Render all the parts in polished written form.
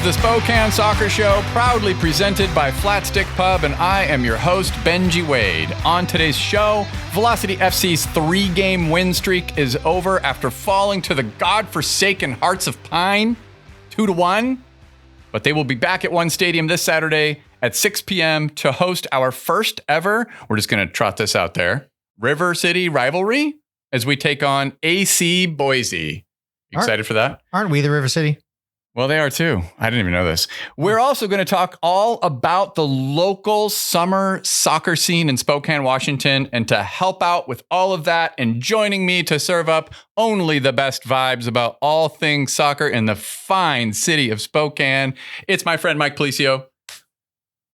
the Spokane Soccer Show, proudly presented by Flatstick Pub, and I am your host, Benji Wade. On today's show, Velocity FC's 3-game win streak is over after falling to the godforsaken Hearts of Pine, 2-1. But they will be back at One Stadium this Saturday at 6 p.m. to host our first ever, we're just going to trot this out there, River City Rivalry as we take on AC Boise. Excited for that? Aren't we the River City? Well, they are too. I didn't even know this. We're also going to talk all about the local summer soccer scene in Spokane, Washington. And to help out with all of that and joining me to serve up only the best vibes about all things soccer in the fine city of Spokane, it's my friend Mike Policio.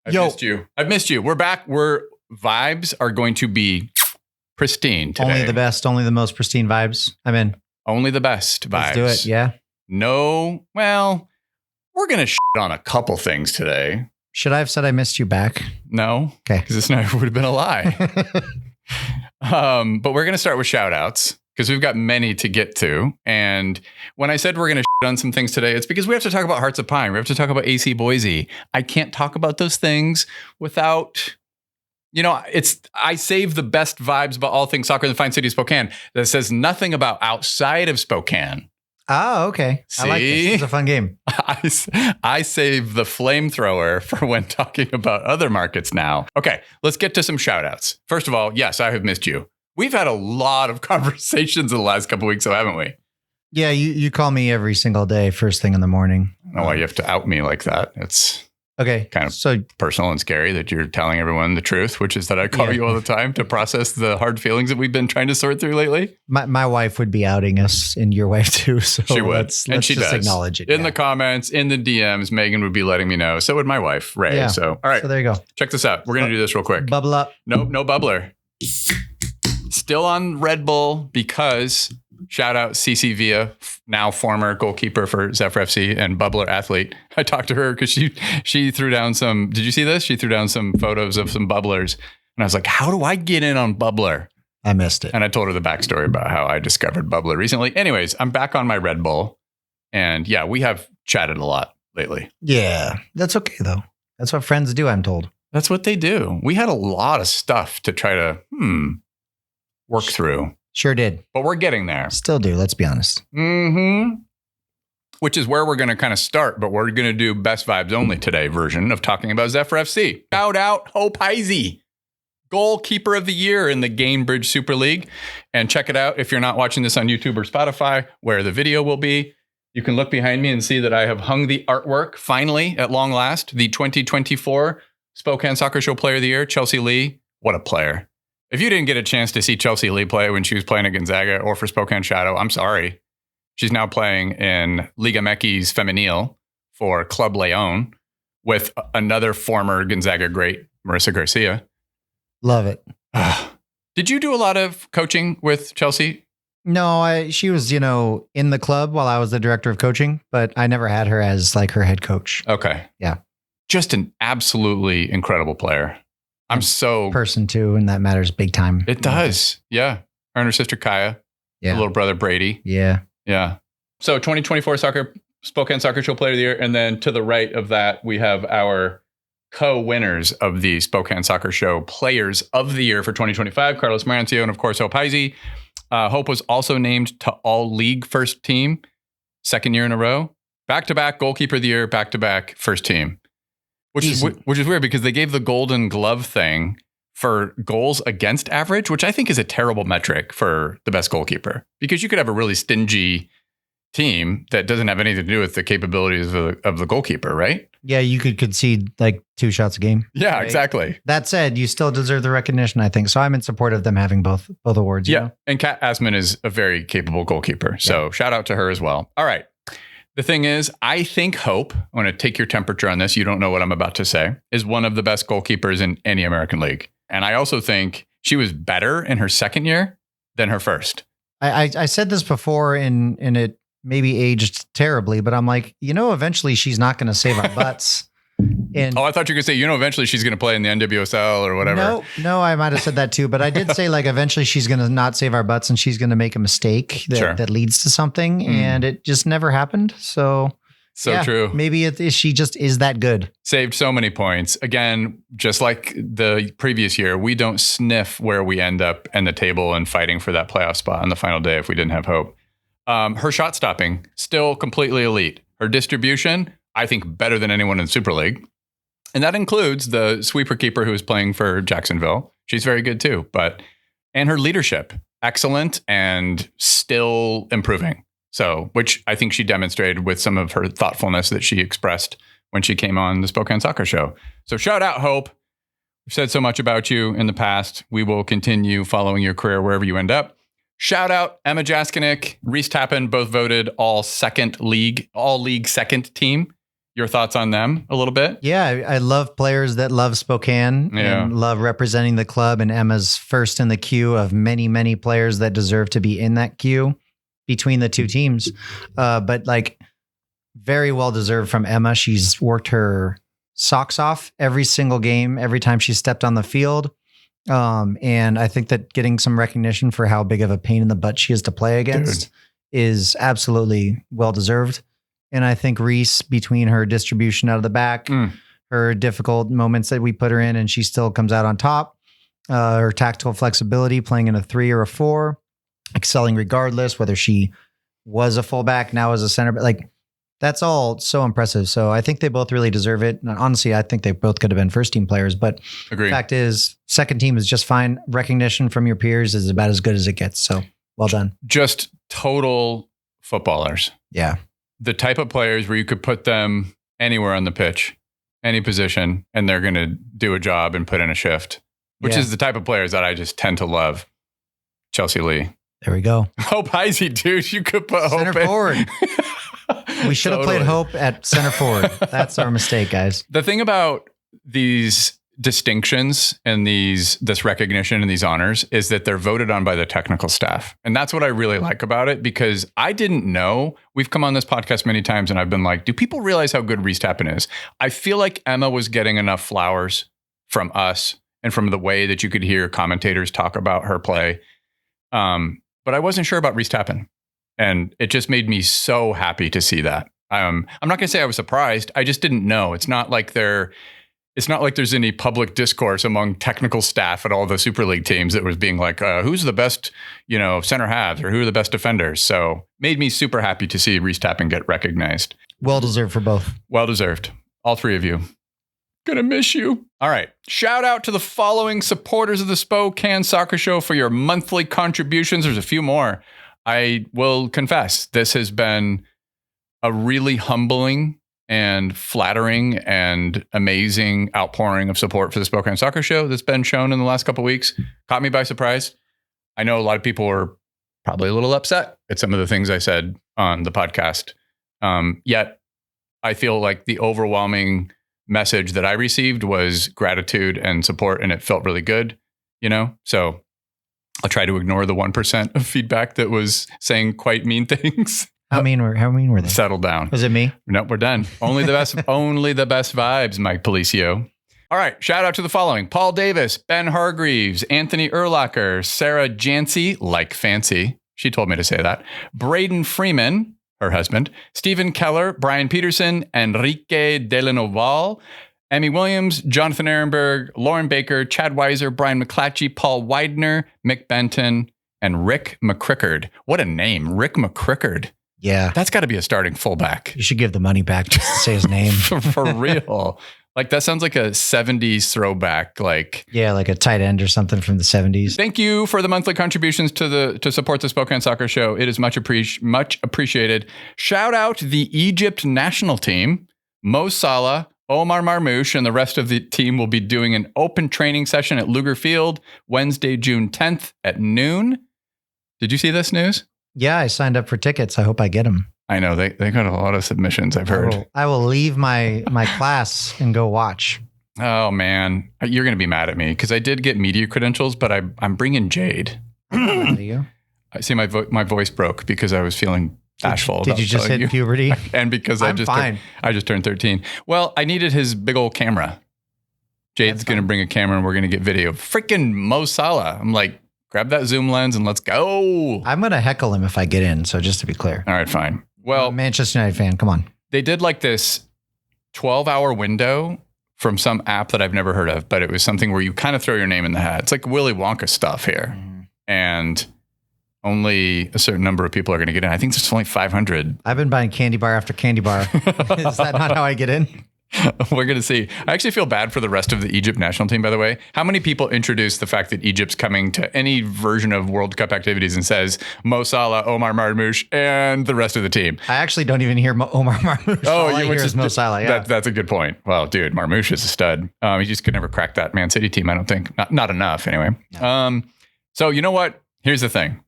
I've missed you. We're back. Vibes are going to be pristine today. Only the best, only the most pristine vibes. I'm in. Only the best vibes. Let's do it, yeah. No, well, we're going to shit on a couple things today. Should I have said I missed you back? No. Okay. Because this never would have been a lie. But we're going to start with shout-outs because we've got many to get to. And when I said we're going to shit on some things today, it's because we have to talk about Hearts of Pine. We have to talk about AC Boise. I can't talk about those things without... I save the best vibes about all things soccer in the fine city of Spokane that says nothing about outside of Spokane. Oh, okay. See? I like this. It's a fun game. I save the flamethrower for when talking about other markets now. Okay, let's get to some shout outs. First of all, yes, I have missed you. We've had a lot of conversations in the last couple of weeks, though, haven't we? Yeah, you call me every single day, first thing in the morning. I don't know why you have to out me like that. It's... Okay. Kind of personal and scary that you're telling everyone the truth, which is that I call you all the time to process the hard feelings that we've been trying to sort through lately. My wife would be outing us, and your wife too. So she would. Let's she just does. acknowledge it. In the comments, in the DMs, Megan would be letting me know. So would my wife, Ray. Yeah. So, all right. So there you go. Check this out. We're going to do this real quick. Bubble up. Nope, no bubbler. Still on Red Bull because... Shout out CC Villa, now former goalkeeper for Zephyr FC and bubbler athlete. I talked to her because she threw down some. Did you see this? She threw down some photos of some bubblers, and I was like, "How do I get in on bubbler?" I missed it, and I told her the backstory about how I discovered bubbler recently. Anyways, I'm back on my Red Bull, and yeah, we have chatted a lot lately. Yeah, that's okay though. That's what friends do. I'm told. That's what they do. We had a lot of stuff to try to work through. Sure did. But we're getting there. Still do. Let's be honest. Mm-hmm. Which is where we're going to kind of start, but we're going to do best vibes only today version of talking about Zephyr FC. Shout out Hope Heisey, goalkeeper of the year in the Gainbridge Super League. And check it out if you're not watching this on YouTube or Spotify, where the video will be. You can look behind me and see that I have hung the artwork, finally, at long last, the 2024 Spokane Soccer Show Player of the Year, Chelsea Lee. What a player. If you didn't get a chance to see Chelsea Lee play when she was playing at Gonzaga or for Spokane Shadow, I'm sorry. She's now playing in Liga MX Femenil for Club Leon with another former Gonzaga great, Marissa Garcia. Love it. Did you do a lot of coaching with Chelsea? No, she was, in the club while I was the director of coaching, but I never had her as like her head coach. Okay. Yeah. Just an absolutely incredible player. I'm so... Person too, and that matters big time. It does. Yeah. Her and her sister Kaya. Yeah. Her little brother Brady. Yeah. Yeah. So 2024 Spokane Soccer Show Player of the Year. And then to the right of that, we have our co-winners of the Spokane Soccer Show Players of the Year for 2025, Carlos Marancio and, of course, Hope Heisey. Hope was also named to All-League First Team, second year in a row. Back-to-back Goalkeeper of the Year, back-to-back First Team. Which is weird because they gave the Golden Glove thing for goals against average, which I think is a terrible metric for the best goalkeeper. Because you could have a really stingy team that doesn't have anything to do with the capabilities of the goalkeeper, right? Yeah, you could concede like 2 shots a game. Yeah, right? exactly. That said, you still deserve the recognition, I think. So I'm in support of them having both awards. Yeah, you know? And Kat Asman is a very capable goalkeeper. So shout out to her as well. All right. The thing is, I think Hope, I want to take your temperature on this, you don't know what I'm about to say, is one of the best goalkeepers in any American league. And I also think she was better in her second year than her first. I said this before and it maybe aged terribly, but I'm like, eventually she's not going to save our butts. And I thought you were going to say, eventually she's going to play in the NWSL or whatever. No, I might have said that too, but I did say like eventually she's going to not save our butts and she's going to make a mistake that leads to something, and it just never happened. So So true. Maybe she just is that good. Saved so many points. Again, just like the previous year, we don't sniff where we end up in the table and fighting for that playoff spot on the final day if we didn't have hope. Her shot stopping, still completely elite. Her distribution, I think better than anyone in Super League. And that includes the sweeper keeper who is playing for Jacksonville. She's very good too. And her leadership, excellent and still improving. So, which I think she demonstrated with some of her thoughtfulness that she expressed when she came on the Spokane Soccer Show. So shout out, Hope. We've said so much about you in the past. We will continue following your career wherever you end up. Shout out Emma Jaskinek, Reese Tappan, both voted all league second team. Your thoughts on them a little bit? Yeah, I love players that love Spokane and love representing the club. And Emma's first in the queue of many, many players that deserve to be in that queue between the two teams. But like very well deserved from Emma. She's worked her socks off every single game, every time she stepped on the field. And I think that getting some recognition for how big of a pain in the butt she is to play against is absolutely well deserved. And I think Reese, between her distribution out of the back, her difficult moments that we put her in, and she still comes out on top, her tactical flexibility, playing in a 3 or a 4, excelling regardless, whether she was a fullback, now as a center, but like that's all so impressive. So I think they both really deserve it. And honestly, I think they both could have been first team players, but the fact is second team is just fine. Recognition from your peers is about as good as it gets. So well done. Just total footballers. Yeah. The type of players where you could put them anywhere on the pitch, any position, and they're going to do a job and put in a shift, which is the type of players that I just tend to love. Chelsea Lee. There we go. Hope Heisey, dude. You could put center Hope forward. We should have played Hope at center forward. That's our mistake, guys. The thing about these distinctions and this recognition and these honors is that they're voted on by the technical staff. And that's what I really like about it, because I didn't know. We've come on this podcast many times and I've been like, do people realize how good Reese Tappan is? I feel like Emma was getting enough flowers from us and from the way that you could hear commentators talk about her play. But I wasn't sure about Reese Tappan. And it just made me so happy to see that. I'm not going to say I was surprised. I just didn't know. It's not like there's any public discourse among technical staff at all the Super League teams that was being like, who's the best, center halves or who are the best defenders? So made me super happy to see Reese Tappan get recognized. Well deserved for both. Well deserved. All three of you. Gonna miss you. All right. Shout out to the following supporters of the Spokane Soccer Show for your monthly contributions. There's a few more. I will confess, this has been a really humbling and flattering and amazing outpouring of support for the Spokane Soccer Show that's been shown in the last couple of weeks. Caught me by surprise. I know a lot of people were probably a little upset at some of the things I said on the podcast. Yet I feel like the overwhelming message that I received was gratitude and support, and it felt really good, So I'll try to ignore the 1% of feedback that was saying quite mean things. How mean were they? Settle down. Was it me? Nope, we're done. Only the best, only the best vibes, Mike Policio. All right. Shout out to the following: Paul Davis, Ben Hargreaves, Anthony Urlacher, Sarah Jancy, like fancy. She told me to say that. Braden Freeman, her husband, Stephen Keller, Brian Peterson, Enrique Delanoval, Emmy Williams, Jonathan Ehrenberg, Lauren Baker, Chad Weiser, Brian McClatchy, Paul Widener, Mick Benton, and Rick McCrickard. What a name, Rick McCrickard. Yeah. That's got to be a starting fullback. You should give the money back just to say his name. For real. Like that sounds like a 70s throwback. Yeah, like a tight end or something from the 70s. Thank you for the monthly contributions to support the Spokane Soccer Show. It is much appreciated. Shout out the Egypt national team. Mo Salah, Omar Marmouche, and the rest of the team will be doing an open training session at Luger Field Wednesday, June 10th at noon. Did you see this news? Yeah, I signed up for tickets. I hope I get them. I know they got a lot of submissions, I've heard. I will leave my class and go watch. Oh man, you're going to be mad at me because I did get media credentials, but I'm bringing Jade. Mad at you? I see my voice broke because I was feeling bashful. Did you just hit puberty? And because I just turned 13. Well, I needed his big old camera. Jade's going to bring a camera and we're going to get video. Freaking Mo Salah. I'm like, grab that zoom lens and let's go. I'm going to heckle him if I get in. So just to be clear. All right, fine. Well, Manchester United fan, come on. They did like this 12-hour window from some app that I've never heard of, but it was something where you kind of throw your name in the hat. It's like Willy Wonka stuff here. And only a certain number of people are going to get in. I think there's only 500. I've been buying candy bar after candy bar. Is that not how I get in? We're going to see. I actually feel bad for the rest of the Egypt national team, by the way. How many people introduce the fact that Egypt's coming to any version of World Cup activities and says Mo Salah, Omar Marmoush, and the rest of the team? I actually don't even hear Omar Marmoush. Oh, you hear Mo Salah. Yeah. That's a good point. Well, dude, Marmoush is a stud. He just could never crack that Man City team, I don't think. Not enough, anyway. No. So you know what? Here's the thing.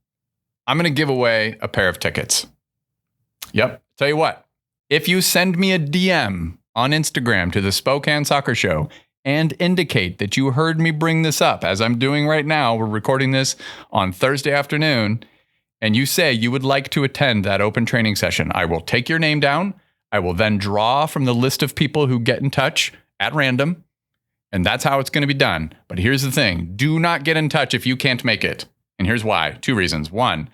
I'm going to give away a pair of tickets. Yep. Tell you what. If you send me a DM on Instagram to the Spokane Soccer Show and indicate that you heard me bring this up, as I'm doing right now, we're recording this on Thursday afternoon, and you say you would like to attend that open training session, I will take your name down. I will then draw from the list of people who get in touch at random, and that's how it's going to be done. But here's the thing. Do not get in touch if you can't make it. And here's why. 2 reasons. 1,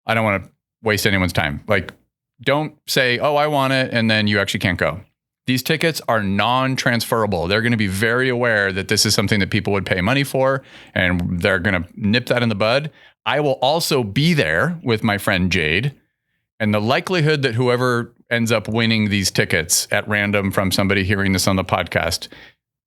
I don't want to waste anyone's time. Like, don't say, oh, I want it, and then you actually can't go. These tickets are non-transferable. They're going to be very aware that this is something that people would pay money for, and they're going to nip that in the bud. I will also be there with my friend Jade, and the likelihood that whoever ends up winning these tickets at random from somebody hearing this on the podcast,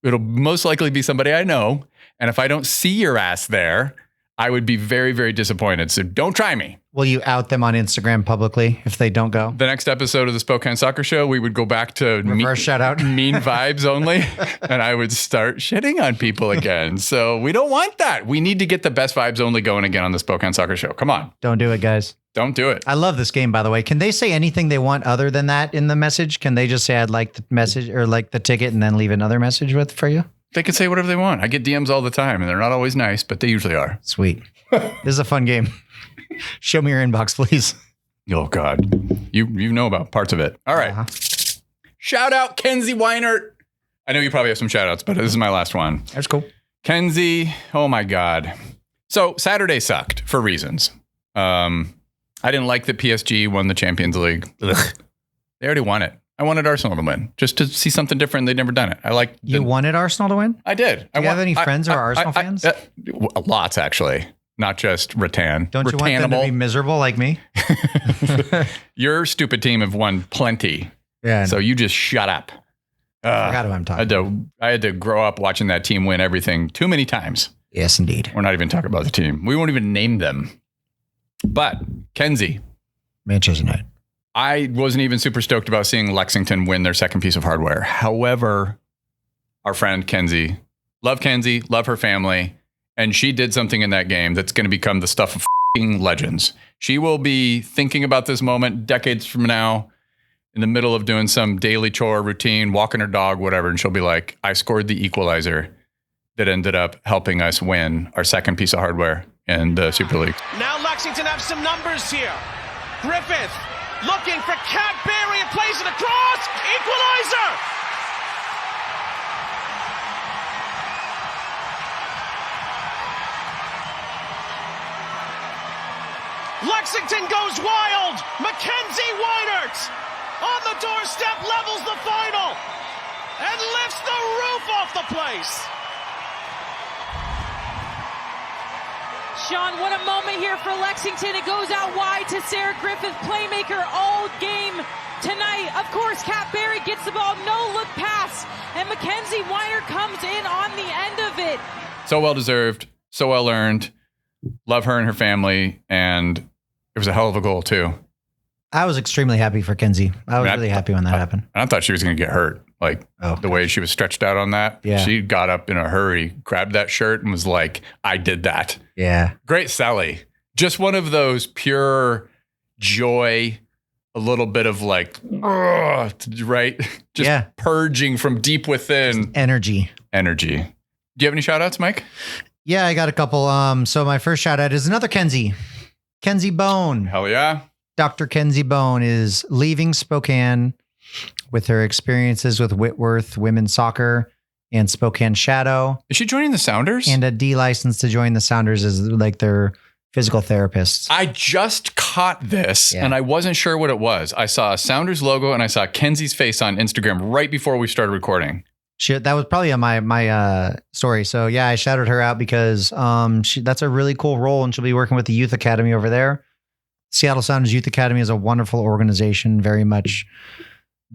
it'll most likely be somebody I know. And if I don't see your ass there, I would be very, very disappointed. So don't try me. Will you out them on Instagram publicly if they don't go? The next episode of the Spokane Soccer Show, we would go back to reverse shout out, mean vibes only, and I would start shitting on people again. So we don't want that. We need to get the best vibes only going again on the Spokane Soccer Show. Come on. Don't do it, guys. Don't do it. I love this game, by the way. Can they say anything they want other than that in the message? Can they just say, I'd like the message or like the ticket and then leave another message for you? They can say whatever they want. I get DMs all the time, and they're not always nice, but they usually are. Sweet. This is a fun game. Show me your inbox, please. Oh, God. You know about parts of it. All right. Shout out Kenzie Weinert. I know you probably have some shout outs, but this is my last one. That's cool. Kenzie, oh my God. So Saturday sucked for reasons. I didn't like that PSG won the Champions League. Ugh. They already won it. I wanted Arsenal to win just to see something different. They'd never done it. You wanted Arsenal to win? I did. Do you have any friends who are Arsenal fans? Lots, actually. Not just Rattan. Don't you want them to be miserable like me? Your stupid team have won plenty. Yeah. So you just shut up. I forgot who I'm talking about. I had to grow up watching that team win everything too many times. Yes, indeed. We're not even talking about the team. We won't even name them. But Kenzie. Manchester United. I wasn't even super stoked about seeing Lexington win their second piece of hardware. However, our friend Kenzie, love her family, and she did something in that game that's going to become the stuff of f***ing legends. She will be thinking about this moment decades from now in the middle of doing some daily chore routine, walking her dog, whatever, and she'll be like, I scored the equalizer that ended up helping us win our second piece of hardware in the Super League. Now Lexington have some numbers here. Griffith looking for Cadbury and plays it across. Equalizer! Lexington goes wild. Mackenzie Weinert on the doorstep levels the final and lifts the roof off the place. Sean, what a moment here for Lexington. It goes out wide to Sarah Griffith, playmaker all game tonight. Of course, Kat Berry gets the ball, no look pass, and Mackenzie Weiner comes in on the end of it. So well deserved, so well earned. Love her and her family, and it was a hell of a goal too. I was extremely happy for Kenzie. I was really happy when that happened. I thought she was going to get hurt. The way she was stretched out on that. Yeah. She got up in a hurry, grabbed that shirt, and was like, I did that. Yeah. Great Sally. Just one of those pure joy, a little bit of like, right? Just purging from deep within. Just energy. Do you have any shout outs, Mike? Yeah, I got a couple. So my first shout out is another Kenzie. Kenzie Bone. Hell yeah. Dr. Kenzie Bone is leaving Spokane with her experiences with Whitworth women's soccer and Spokane Shadow. Is she joining the Sounders? And a D license to join the Sounders is like their physical therapists. I just caught this and I wasn't sure what it was. I saw a Sounders logo and I saw Kenzie's face on Instagram right before we started recording. That was probably on my story. So yeah, I shouted her out because that's a really cool role, and she'll be working with the Youth Academy over there. Seattle Sounders Youth Academy is a wonderful organization, very much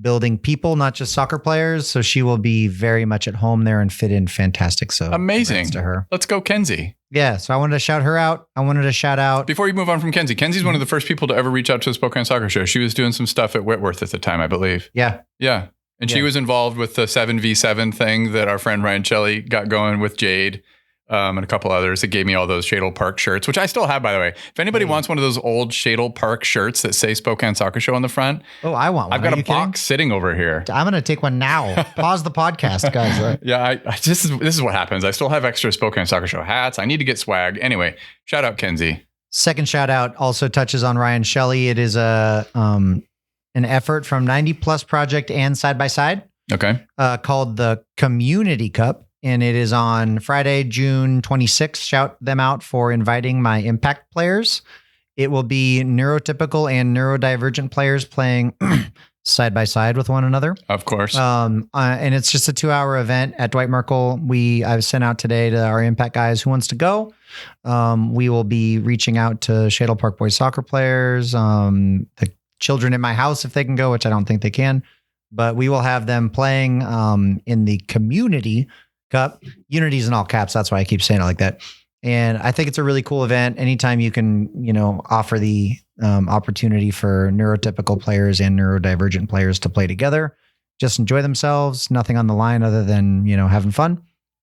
building people, not just soccer players. So she will be very much at home there and fit in fantastic. So amazing to her. Let's go, Kenzie. Yeah. So I wanted to shout her out. I wanted to shout out. Before you move on from Kenzie, Kenzie's one of the first people to ever reach out to the Spokane Soccer Show. She was doing some stuff at Whitworth at the time, I believe. Yeah. Yeah. And she was involved with the 7v7 thing that our friend Ryan Shelley got going with Jade. And a couple others that gave me all those Shadle Park shirts, which I still have, by the way. If anybody wants one of those old Shadle Park shirts that say Spokane Soccer Show on the front. Oh, I want one. I've got a box sitting over here. I'm going to take one now. Pause the podcast, guys. Yeah, this is what happens. I still have extra Spokane Soccer Show hats. I need to get swag. Anyway, shout out Kenzie. Second shout out also touches on Ryan Shelley. It is an effort from 90 Plus Project and Side by Side. Okay. Called the Community Cup. And it is on Friday, June 26th. Shout them out for inviting my impact players. It will be neurotypical and neurodivergent players playing side by side with one another. Of course. And it's just a 2-hour event at Dwight Merkel. I've sent out today to our impact guys who wants to go. We will be reaching out to Shadle Park Boys soccer players, the children in my house if they can go, which I don't think they can. But we will have them playing in the Community Cup. Unity's in all caps. That's why I keep saying it like that. And I think it's a really cool event. Anytime you can, offer the opportunity for neurotypical players and neurodivergent players to play together, just enjoy themselves, nothing on the line other than, having fun.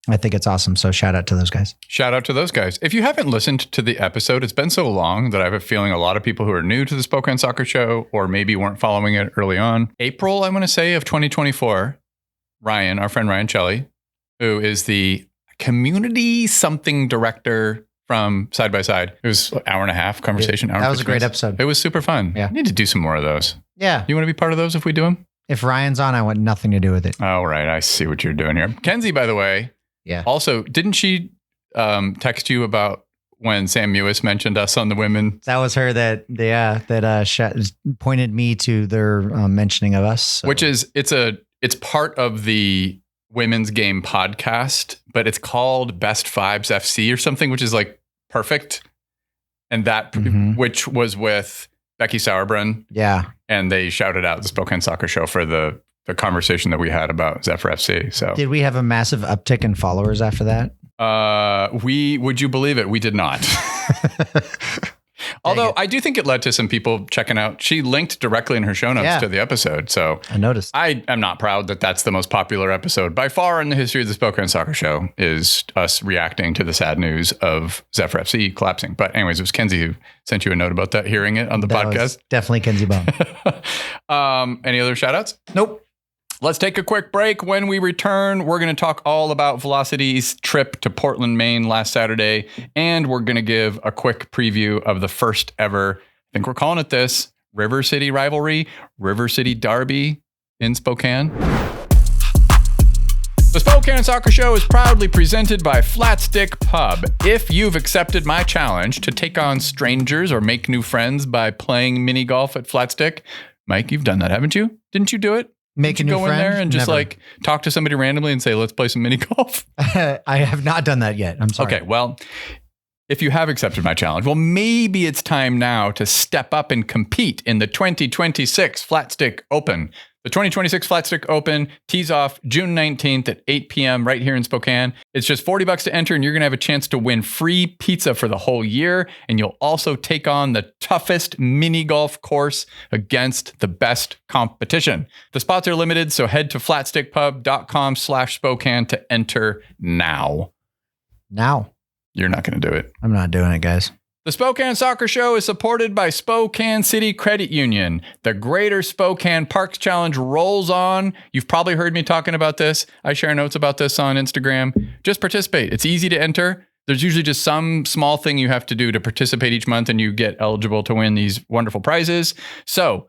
I think it's awesome. So shout out to those guys. Shout out to those guys. If you haven't listened to the episode, it's been so long that I have a feeling a lot of people who are new to the Spokane Soccer Show or maybe weren't following it early on. April, I'm going to say, of 2024, Ryan, our friend Ryan Shelley, who is the community something director from Side by Side. It was an hour and a half conversation. That was a great episode. It was super fun. Yeah. I need to do some more of those. Yeah. You want to be part of those if we do them? If Ryan's on, I want nothing to do with it. All right. I see what you're doing here. Kenzie, by the way. Yeah. Also, didn't she text you about when Sam Mewis mentioned us on the women? That was her that pointed me to their mentioning of us. So. Which is, it's part of the women's game podcast, but it's called Best Vibes FC or something, which is like perfect. And that, which was with Becky Sauerbrunn. Yeah. And they shouted out the Spokane Soccer Show for the conversation that we had about Zephyr FC. So did we have a massive uptick in followers after that? Would you believe it? We did not. Although I do think it led to some people checking out. She linked directly in her show notes to the episode. So I noticed. I am not proud that that's the most popular episode by far in the history of the Spokane Soccer Show, is us reacting to the sad news of Zephyr FC collapsing. But anyways, it was Kenzie who sent you a note about that, hearing it on the podcast. Was definitely Kenzie Bone. Any other shout outs? Nope. Let's take a quick break. When we return, we're going to talk all about Velocity's trip to Portland, Maine last Saturday, and we're going to give a quick preview of the first ever, I think we're calling it this, River City Rivalry, River City Derby in Spokane. The Spokane Soccer Show is proudly presented by Flat Stick Pub. If you've accepted my challenge to take on strangers or make new friends by playing mini golf at Flat Stick, Mike, you've done that, haven't you? Didn't you do it? Make a new friend? Go in there and just like talk to somebody randomly and say, let's play some mini golf? I have not done that yet. I'm sorry. Okay, well, if you have accepted my challenge, well, maybe it's time now to step up and compete in the 2026 Flat Stick Open. The 2026 Flat Stick Open tees off June 19th at 8 p.m. right here in Spokane. It's just $40 to enter, and you're going to have a chance to win free pizza for the whole year. And you'll also take on the toughest mini golf course against the best competition. The spots are limited, so head to flatstickpub.com/Spokane to enter now. Now. You're not going to do it. I'm not doing it, guys. The Spokane Soccer Show is supported by Spokane City Credit Union. The Greater Spokane Parks Challenge rolls on. You've probably heard me talking about this. I share notes about this on Instagram. Just participate. It's easy to enter. There's usually just some small thing you have to do to participate each month, and you get eligible to win these wonderful prizes. So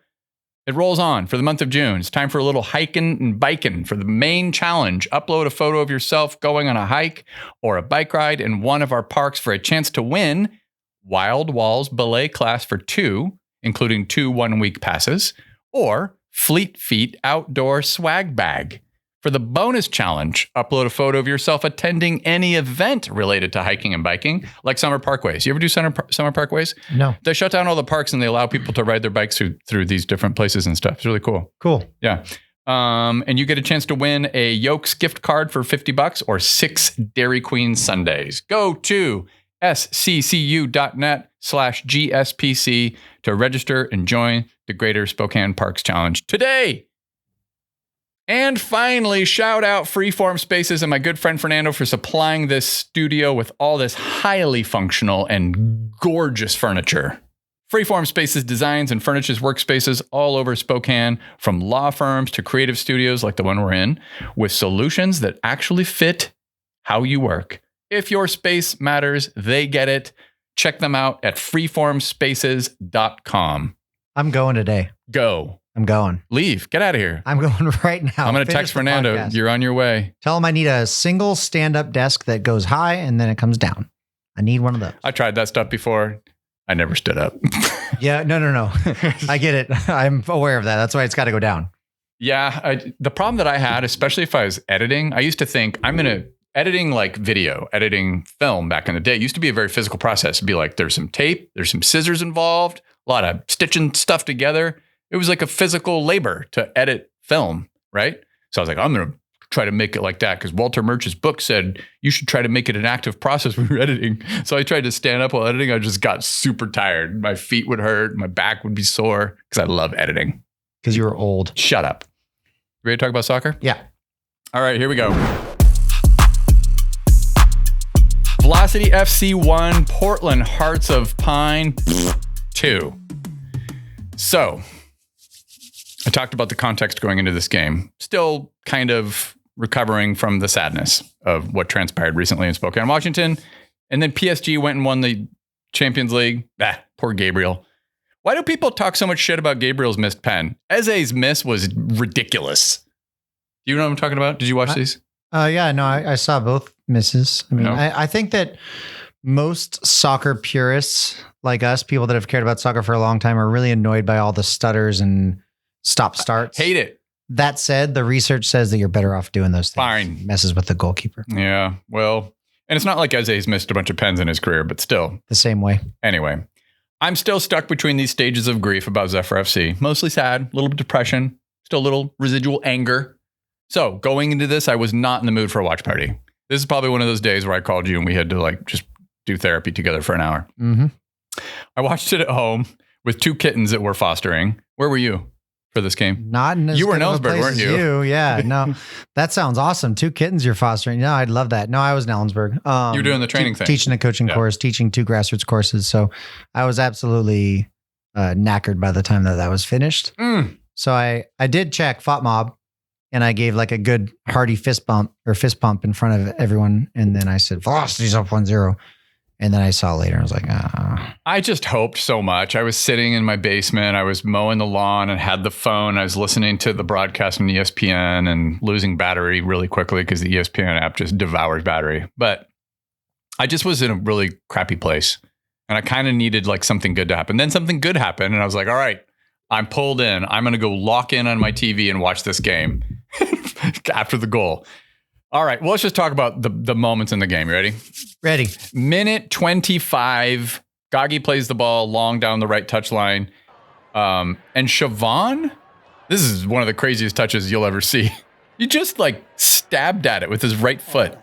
it rolls on for the month of June. It's time for a little hiking and biking for the main challenge. Upload a photo of yourself going on a hike or a bike ride in one of our parks for a chance to win Wild Walls ballet class for 2, including 2 1-week passes, or Fleet Feet outdoor swag bag. For the bonus challenge, upload a photo of yourself attending any event related to hiking and biking, like summer parkways. You ever do summer parkways? No. They shut down all the parks and they allow people to ride their bikes through these different places and stuff. It's really cool. Cool. Yeah. And you get a chance to win a Yolks gift card for $50 or 6 Dairy Queen sundaes. Go to sccu.net/GSPC to register and join the Greater Spokane Parks Challenge today. And finally, shout out Freeform Spaces and my good friend Fernando for supplying this studio with all this highly functional and gorgeous furniture. Freeform Spaces designs and furnishes workspaces all over Spokane, from law firms to creative studios like the one we're in, with solutions that actually fit how you work. If your space matters, they get it. Check them out at freeformspaces.com. I'm going today. Go. I'm going. Leave. Get out of here. I'm going right now. I'm going to text Fernando. Podcast. You're on your way. Tell him I need a single stand-up desk that goes high and then it comes down. I need one of those. I tried that stuff before. I never stood up. Yeah, no. I get it. I'm aware of that. That's why it's got to go down. Yeah. The problem that I had, especially if I was editing, I used to think editing like video, editing film back in the day used to be a very physical process. It'd be like, there's some tape, there's some scissors involved, a lot of stitching stuff together. It was like a physical labor to edit film, right? So I was like, I'm going to try to make it like that because Walter Murch's book said you should try to make it an active process when you're editing. So I tried to stand up while editing. I just got super tired. My feet would hurt. My back would be sore because I love editing. Because you were old. Shut up. Ready to talk about soccer? Yeah. All right, here we go. Velocity FC 1, Portland Hearts of Pine 2. So, I talked about the context going into this game. Still kind of recovering from the sadness of what transpired recently in Spokane, Washington. And then PSG went and won the Champions League. Poor Gabriel. Why do people talk so much shit about Gabriel's missed pen? Eze's miss was ridiculous. Do you know what I'm talking about? Did you watch these? Yeah, no, I saw both misses. I mean, No. I think that most soccer purists like us, people that have cared about soccer for a long time, are really annoyed by all the stutters and stop starts. Hate it. That said, the research says that you're better off doing those things. Fine. Messes with the goalkeeper. Yeah, well, and it's not like Eze's missed a bunch of pens in his career, but still. The same way. Anyway, I'm still stuck between these stages of grief about Zephyr FC. Mostly sad, a little bit depression, still a little residual anger. So going into this, I was not in the mood for a watch party. This is probably one of those days where I called you and we had to like just do therapy together for an hour. Mm-hmm. I watched it at home with 2 kittens that we're fostering. Where were you for this game? Not in as You were in good of a Ellensburg, place weren't as you? Yeah, no. That sounds awesome. 2 kittens you're fostering. No, I'd love that. No, I was in Ellensburg. You were doing the training thing. Teaching a coaching course, teaching 2 grassroots courses. So I was absolutely knackered by the time that was finished. So I did check FOTMob and I gave like a good hearty fist pump in front of everyone. And then I said, velocity's up 1-0. And then I saw later, I was like, I just hoped so much. I was sitting in my basement. I was mowing the lawn and had the phone. I was listening to the broadcast from ESPN and losing battery really quickly because the ESPN app just devours battery. But I just was in a really crappy place. And I kind of needed like something good to happen. Then something good happened. And I was like, all right, I'm pulled in. I'm going to go lock in on my TV and watch this game after the goal. All right, well, let's just talk about the moments in the game. You ready? ready. Minute 25. Gagi plays the ball long down the right touchline. And Shavon, this is one of the craziest touches you'll ever see. He just like stabbed at it with his right foot.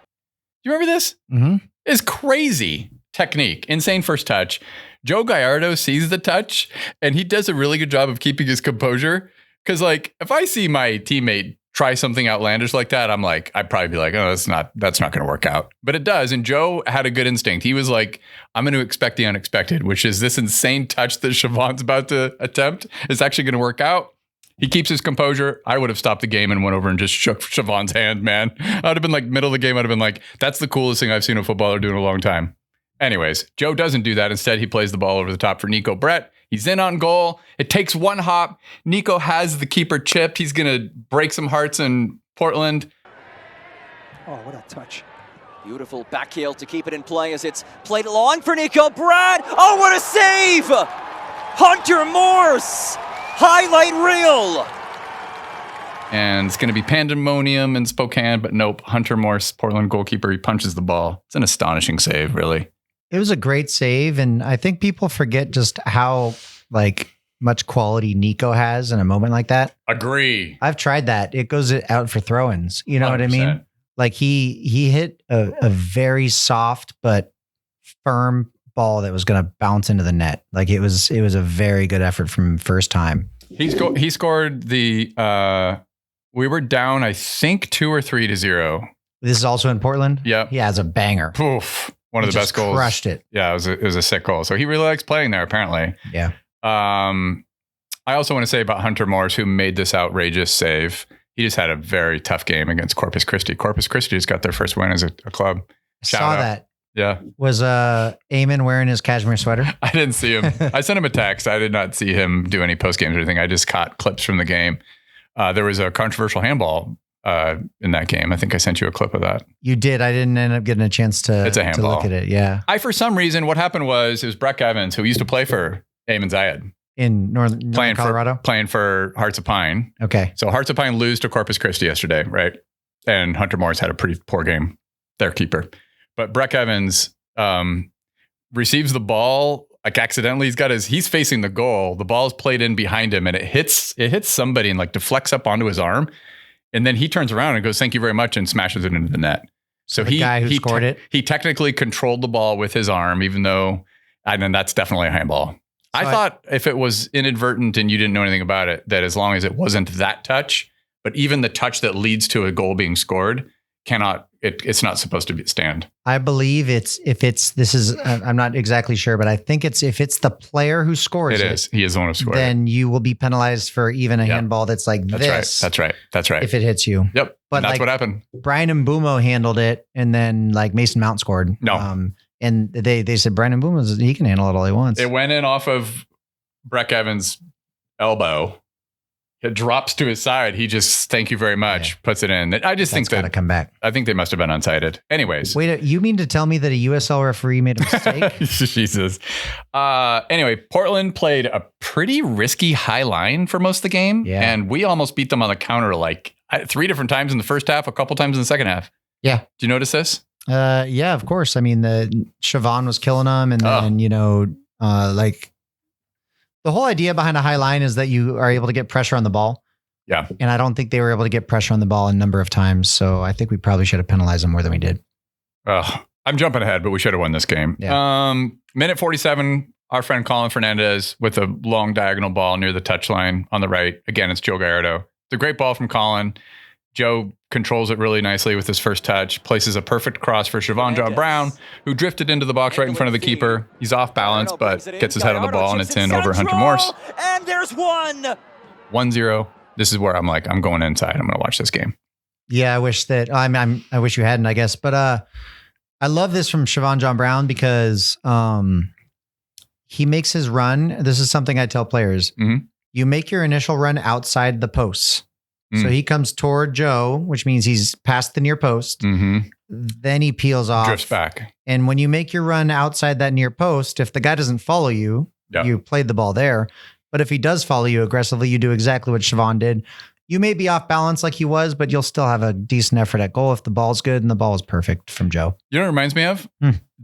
You remember this? Mm-hmm. It's crazy technique. Insane first touch. Joe Gallardo sees the touch and he does a really good job of keeping his composure. Because like if I see my teammate try something outlandish like that, I'm like, I'd probably be like, oh, that's not going to work out. But it does. And Joe had a good instinct. He was like, I'm going to expect the unexpected, which is this insane touch that Shavon's about to attempt is actually going to work out. He keeps his composure. I would have stopped the game and went over and just shook Shavon's hand, man. I would have been like middle of the game. I'd have been like, that's the coolest thing I've seen a footballer do in a long time. Anyways, Joe doesn't do that. Instead, he plays the ball over the top for Nico Brett. He's in on goal. It takes one hop. Nico has the keeper chipped. He's going to break some hearts in Portland. Oh, what a touch. Beautiful back heel to keep it in play as it's played long for Nico Brad. Oh, what a save! Hunter Morse, highlight reel. And it's going to be pandemonium in Spokane, but nope. Hunter Morse, Portland goalkeeper, he punches the ball. It's an astonishing save, really. It was a great save, and I think people forget just how much quality Nico has in a moment like that. Agree. I've tried that. It goes out for throw-ins. You know 100%. What I mean? Like he hit a very soft but firm ball that was going to bounce into the net. Like it was a very good effort from first time. He scored the. We were down, I think 2 or 3-0. This is also in Portland. Yeah, he has a banger. Oof, one of the best goals. Crushed it. Yeah, it was a sick goal. So he really likes playing there, apparently. Yeah. I also want to say about Hunter Morse, who made this outrageous save. He just had a very tough game against Corpus Christi. Corpus Christi just got their first win as a club. Saw that. Yeah. Was Eamon wearing his cashmere sweater? I didn't see him. I sent him a text. I did not see him do any post games or anything. I just caught clips from the game. There was a controversial handball in that game. I think I sent you a clip of that. You did. I didn't end up getting a chance to look at it. Yeah. For some reason, what happened was it was Breck Evans, who used to play for Eamon Zayed. In Northern Colorado? Playing for Hearts of Pine. Okay. So Hearts of Pine lose to Corpus Christi yesterday, right? And Hunter Morse had a pretty poor game, their keeper. But Breck Evans receives the ball accidentally. He's facing the goal. The ball's played in behind him and it hits somebody and deflects up onto his arm. And then he turns around and goes, "Thank you very much," and smashes it into the net. So the guy who scored it? He technically controlled the ball with his arm, even though, and then that's definitely a handball. So I thought if it was inadvertent and you didn't know anything about it, that as long as it wasn't that touch, but even the touch that leads to a goal being scored it's not supposed to stand. I believe I'm not exactly sure, but I think if it's the player who scores it. He is the one who scored then you will be penalized for even a handball that's this. That's right. If it hits you. Yep. But that's what happened. Brian Mbumo handled it, and then Mason Mount scored. No. And they said Brian Mbumo, he can handle it all he wants. It went in off of Breck Evans' elbow. It drops to his side. He just, "Thank you very much," puts it in. I just think got to come back. I think they must have been unsighted. Anyways. Wait, you mean to tell me that a USL referee made a mistake? Jesus. Anyway, Portland played a pretty risky high line for most of the game. Yeah. And we almost beat them on the counter 3 different times in the first half, a couple times in the second half. Yeah. Do you notice this? Yeah, of course. I mean, the Shavon was killing them, and then the whole idea behind a high line is that you are able to get pressure on the ball. Yeah. And I don't think they were able to get pressure on the ball a number of times. So I think we probably should have penalized them more than we did. I'm jumping ahead, but we should have won this game. Yeah. Minute 47, our friend Colin Fernandez with a long diagonal ball near the touchline on the right. Again, it's Joe Gallardo. It's a great ball from Colin. Joe controls it really nicely with his first touch, places a perfect cross for Shavon John-Brown, who drifted into the box right in front of the keeper. He's off balance, but gets his head on the ball, and it's in over Hunter Morse. And there's one. 1-0. This is where I'm going inside. I'm going to watch this game. Yeah, I wish that I wish you hadn't, I guess. But I love this from Shavon John-Brown because he makes his run. This is something I tell players. Mm-hmm. You make your initial run outside the posts. So he comes toward Joe, which means he's past the near post. Mm-hmm. Then he peels off. Drifts back. And when you make your run outside that near post, if the guy doesn't follow you, you played the ball there. But if he does follow you aggressively, you do exactly what Shavon did. You may be off balance like he was, but you'll still have a decent effort at goal if the ball's good, and the ball is perfect from Joe. You know what it reminds me of?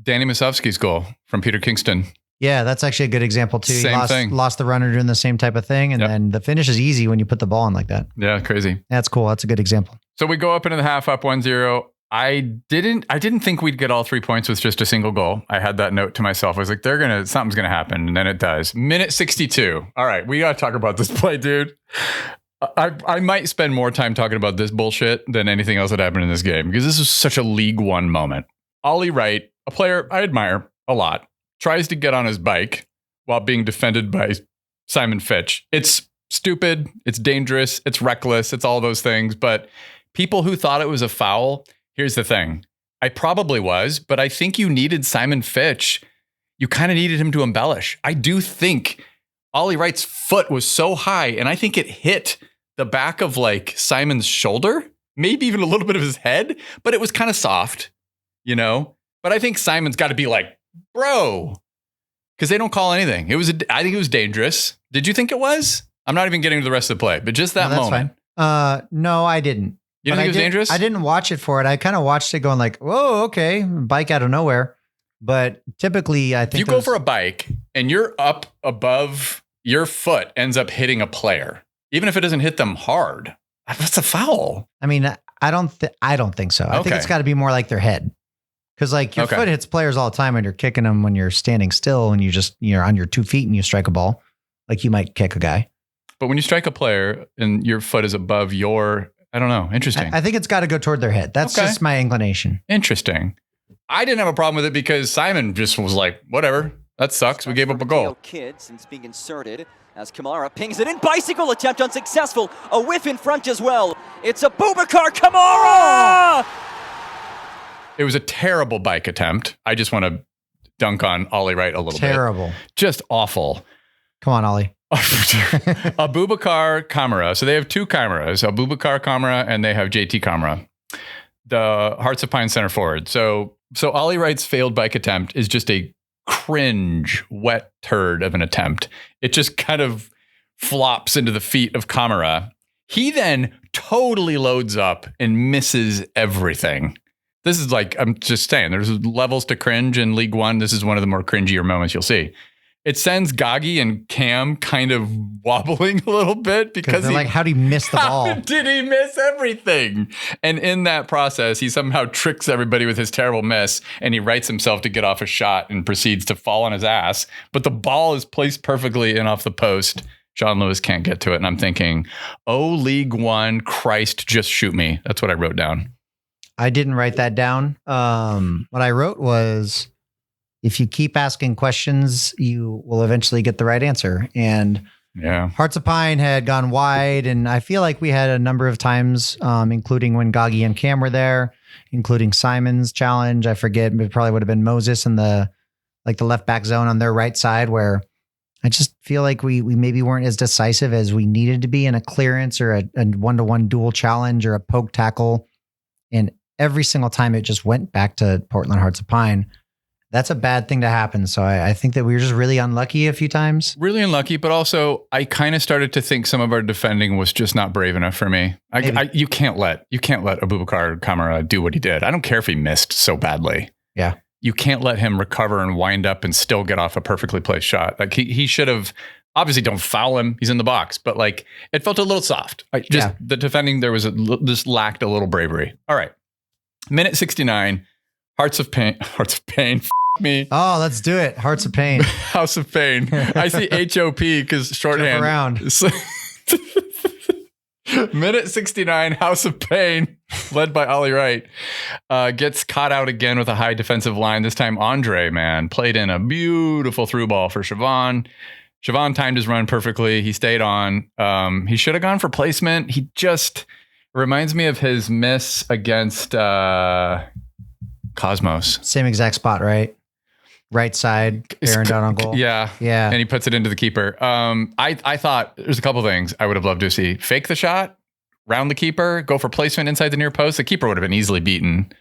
Danny Masovsky's goal from Peter Kingston. Yeah, that's actually a good example too. Same thing. Lost the runner doing the same type of thing, and then the finish is easy when you put the ball in like that. Yeah, crazy. That's cool. That's a good example. So we go up into the half, up 1-0. I didn't think we'd get all 3 points with just a single goal. I had that note to myself. I was like, something's gonna happen, and then it does. Minute 62. All right, we gotta talk about this play, dude. I might spend more time talking about this bullshit than anything else that happened in this game, because this is such a League One moment. Ollie Wright, a player I admire a lot, tries to get on his bike while being defended by Simon Fitch. It's stupid, it's dangerous, it's reckless, it's all those things. But people who thought it was a foul, here's the thing. I probably was, but I think you needed Simon Fitch. You kind of needed him to embellish. I do think Ollie Wright's foot was so high, and I think it hit the back of Simon's shoulder, maybe even a little bit of his head, but it was kind of soft. you know? But I think Simon's got to be like, bro, because they don't call anything. I think it was dangerous. Did you think it was? I'm not even getting to the rest of the play, but just that moment. Fine. No, I didn't. You didn't think it was dangerous? I didn't watch it for it. I kind of watched it going like, whoa, okay, bike out of nowhere. But typically, I think you go for a bike and you're up above, your foot ends up hitting a player, even if it doesn't hit them hard. That's a foul. I mean, I don't think so. I think it's got to be more like their head. Because like your foot hits players all the time when you're kicking them when you're standing still and you're on your 2 feet and you strike a ball. Like you might kick a guy. But when you strike a player and your foot is above I don't know. Interesting. I think it's got to go toward their head. That's just my inclination. Interesting. I didn't have a problem with it because Simon just was like, whatever. That sucks. We gave up a goal. Kid since being inserted as Kamara pings it in. Bicycle attempt unsuccessful. A whiff in front as well. It's a Boubacar Kamara! It was a terrible bike attempt. I just want to dunk on Ollie Wright a little bit. Terrible. Just awful. Come on, Ollie. Abubakar Kamara. So they have 2 Kamaras, Abubakar Kamara and they have JT Kamara, the Hearts of Pine center forward. So Ollie Wright's failed bike attempt is just a cringe, wet turd of an attempt. It just kind of flops into the feet of Kamara. He then totally loads up and misses everything. This is like, I'm just saying, there's levels to cringe in League One. This is one of the more cringier moments you'll see. It sends Gagi and Cam kind of wobbling a little bit because they're like, how did he miss the ball? How did he miss everything? And in that process, he somehow tricks everybody with his terrible miss and he rights himself to get off a shot and proceeds to fall on his ass. But the ball is placed perfectly in off the post. Sean Lewis can't get to it. And I'm thinking, oh, League One, Christ, just shoot me. That's what I wrote down. I didn't write that down. What I wrote was, if you keep asking questions, you will eventually get the right answer. And Hearts of Pine had gone wide. And I feel like we had a number of times, including when Gagi and Cam were there, including Simon's challenge. I forget, it probably would have been Moses in the left back zone on their right side, where I just feel like we maybe weren't as decisive as we needed to be in a clearance or a one-to-one dual challenge or a poke tackle. And every single time it just went back to Portland Hearts of Pine. That's a bad thing to happen. So I think that we were just really unlucky a few times. Really unlucky, but also I kind of started to think some of our defending was just not brave enough for me. You can't let Abubakar Kamara do what he did. I don't care if he missed so badly. Yeah. You can't let him recover and wind up and still get off a perfectly placed shot. Like he should have, obviously don't foul him. He's in the box, but like it felt a little soft. The defending, this lacked a little bravery. All right. Minute 69, Hearts of Pain, me. Oh, let's do it. Hearts of Pain. House of Pain. I see HOP because shorthand. Jump around. So, minute 69, House of Pain, led by Ollie Wright, gets caught out again with a high defensive line. This time, Andre, played in a beautiful through ball for Shavon. Shavon timed his run perfectly. He stayed on. He should have gone for placement. He just reminds me of his miss against Cosmos. Same exact spot, right? Right side, bearing down on goal. Yeah. And he puts it into the keeper. I thought there's a couple things I would have loved to see. Fake the shot, round the keeper, go for placement inside the near post. The keeper would have been easily beaten.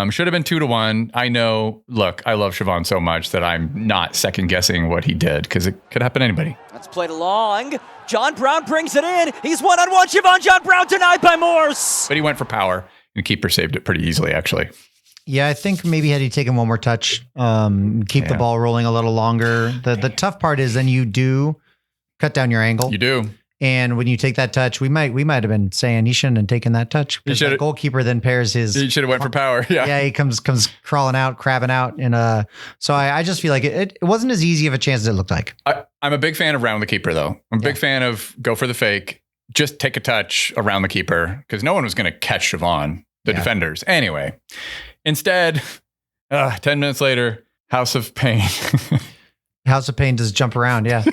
Should have been 2-1. I know, look, I love Shavon so much that I'm not second guessing what he did because it could happen to anybody. That's played along. John-Brown brings it in. He's one-on-one. Shavon John-Brown denied by Morse. But he went for power and the keeper saved it pretty easily, actually. Yeah, I think maybe had he taken one more touch, keep the ball rolling a little longer. The tough part is then you do cut down your angle. You do. And when you take that touch, we might have been saying he shouldn't have taken that touch. Because the goalkeeper then pairs his. He should have went for power. Yeah. Yeah, he comes crawling out, crabbing out. And so I just feel like it wasn't as easy of a chance as it looked like. I'm a big fan of round the keeper, though. I'm a big fan of go for the fake. Just take a touch around the keeper because no one was going to catch Shavon, the defenders. Anyway, instead, 10 minutes later, House of Pain. House of Pain does jump around, yeah.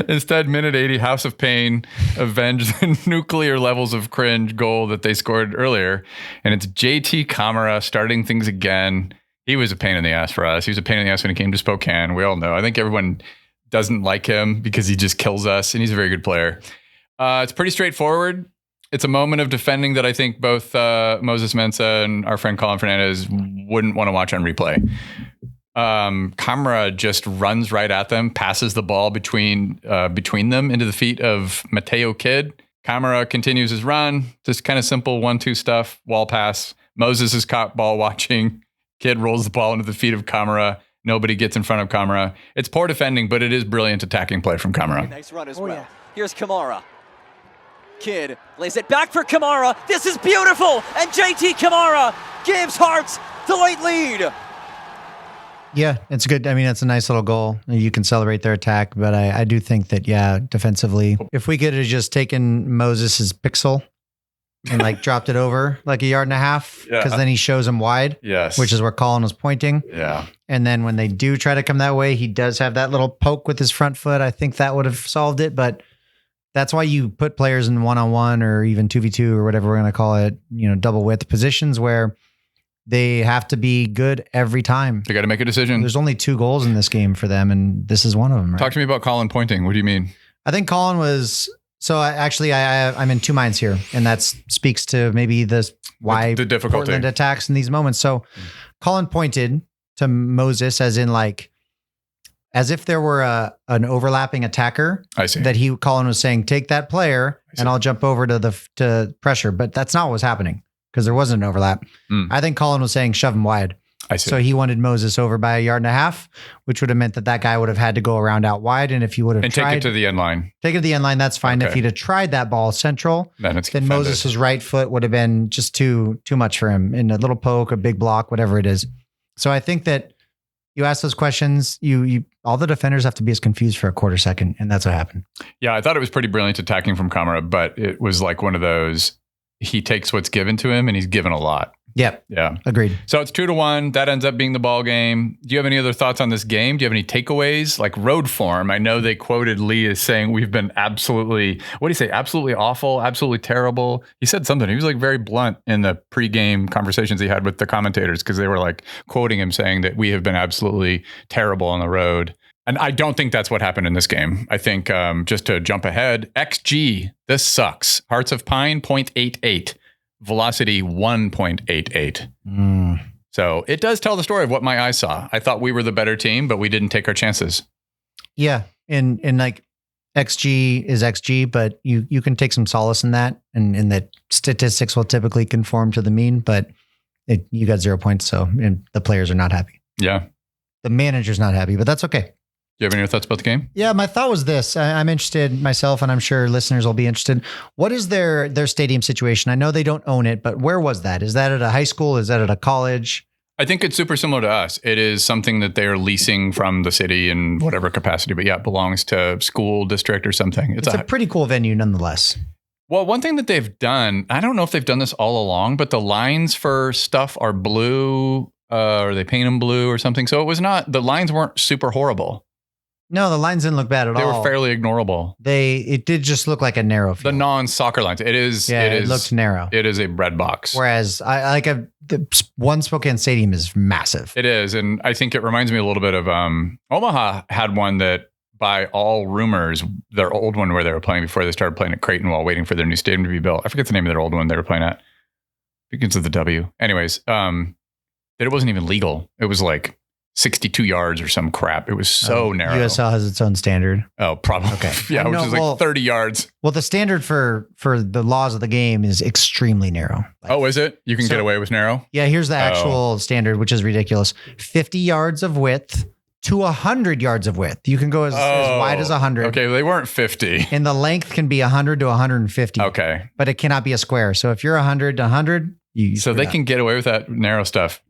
Instead, minute 80, House of Pain avenged the nuclear levels of cringe goal that they scored earlier. And it's JT Kamara starting things again. He was a pain in the ass for us. He was a pain in the ass when he came to Spokane. We all know. I think everyone doesn't like him because he just kills us, and he's a very good player. It's pretty straightforward. It's a moment of defending that I think both Moses Mensah and our friend Colin Fernandez wouldn't want to watch on replay. Camara just runs right at them, passes the ball between them into the feet of Mateo Kidd. Camara continues his run, just kind of simple 1-2 stuff, wall pass. Moses is caught ball watching. Kidd rolls the ball into the feet of Camara. Nobody gets in front of Camara. It's poor defending, but it is brilliant attacking play from Camara. Nice run as well. Yeah. Here's Camara. Kidd lays it back for Camara. This is beautiful. And JT Camara gives Hearts the late lead. Yeah, it's good. I mean, it's a nice little goal. You can celebrate their attack, but I do think that, defensively, if we could have just taken Moses's pixel and like dropped it over like 1.5 yards, because then he shows him wide, which is where Colin was pointing. Yeah. And then when they do try to come that way, he does have that little poke with his front foot. I think that would have solved it, but that's why you put players in 1-on-1 or even 2v2 or whatever we're going to call it, double width positions where they have to be good every time. They got to make a decision. There's only 2 goals in this game for them, and this is one of them. Right? Talk to me about Colin pointing. What do you mean? I think Colin was... So I'm in 2 minds here, and that speaks to maybe the difficulty Portland attacks in these moments. So Colin pointed to Moses as in like, as if there were an overlapping attacker. I see. That Colin was saying, take that player and I'll jump over to pressure. But that's not what was happening because there wasn't an overlap. I think Colin was saying, shove him wide. I see. So he wanted Moses over by 1.5 yards, which would have meant that guy would have had to go around out wide. And if he would have tried, take it to the end line. Take it to the end line, that's fine. Okay. If he'd have tried that ball central, then Moses' right foot would have been just too much for him in a little poke, a big block, whatever it is. So I think that you ask those questions, you all the defenders have to be as confused for a quarter second, and that's what happened. Yeah, I thought it was pretty brilliant attacking from Camara, but it was like one of those, he takes what's given to him, and he's given a lot. Yep. Yeah. Agreed. So it's 2-1. That ends up being the ball game. Do you have any other thoughts on this game? Do you have any takeaways? Like road form, I know they quoted Lee as saying we've been absolutely, what do you say? Absolutely awful, absolutely terrible. He said something. He was like very blunt in the pregame conversations he had with the commentators because they were like quoting him saying that we have been absolutely terrible on the road. And I don't think that's what happened in this game. I think just to jump ahead, XG, this sucks. Hearts of Pine, 0.88. Velocity 1.88. So it does tell the story of what my eyes saw. I thought we were the better team, but we didn't take our chances. Yeah. And like XG is XG, but you can take some solace in that. And in that statistics will typically conform to the mean, but you got 0 points. So and the players are not happy. Yeah. The manager's not happy, but that's okay. Do you have any other thoughts about the game? Yeah, my thought was this. I'm interested myself, and I'm sure listeners will be interested. What is their stadium situation? I know they don't own it, but where was that? Is that at a high school? Is that at a college? I think it's super similar to us. It is something that they are leasing from the city in whatever capacity, but yeah, it belongs to school district or something. It's a pretty cool venue nonetheless. Well, one thing that they've done, I don't know if they've done this all along, but the lines for stuff are blue, or they paint them blue or something. So the lines weren't super horrible. No, the lines didn't look bad at all. They were fairly ignorable. It did just look like a narrow field. The non-soccer lines. It looked narrow. It is a bread box. Whereas the one Spokane Stadium is massive. It is. And I think it reminds me a little bit of Omaha had one that by all rumors, their old one where they were playing before they started playing at Creighton while waiting for their new stadium to be built. I forget the name of their old one they were playing at. Begins with the W. Anyways, that it wasn't even legal. It was like 62 yards or some crap. It was so narrow. USL has its own standard. Oh, probably. Okay. Yeah, which is like 30 yards. Well, the standard for the laws of the game is extremely narrow. Is it? You can get away with narrow? Yeah, here's the actual standard, which is ridiculous. 50 yards of width to 100 yards of width. You can go as wide as 100. Okay, they weren't 50. And the length can be 100 to 150. Okay. But it cannot be a square. So if you're 100 to 100, so they can get away with that narrow stuff.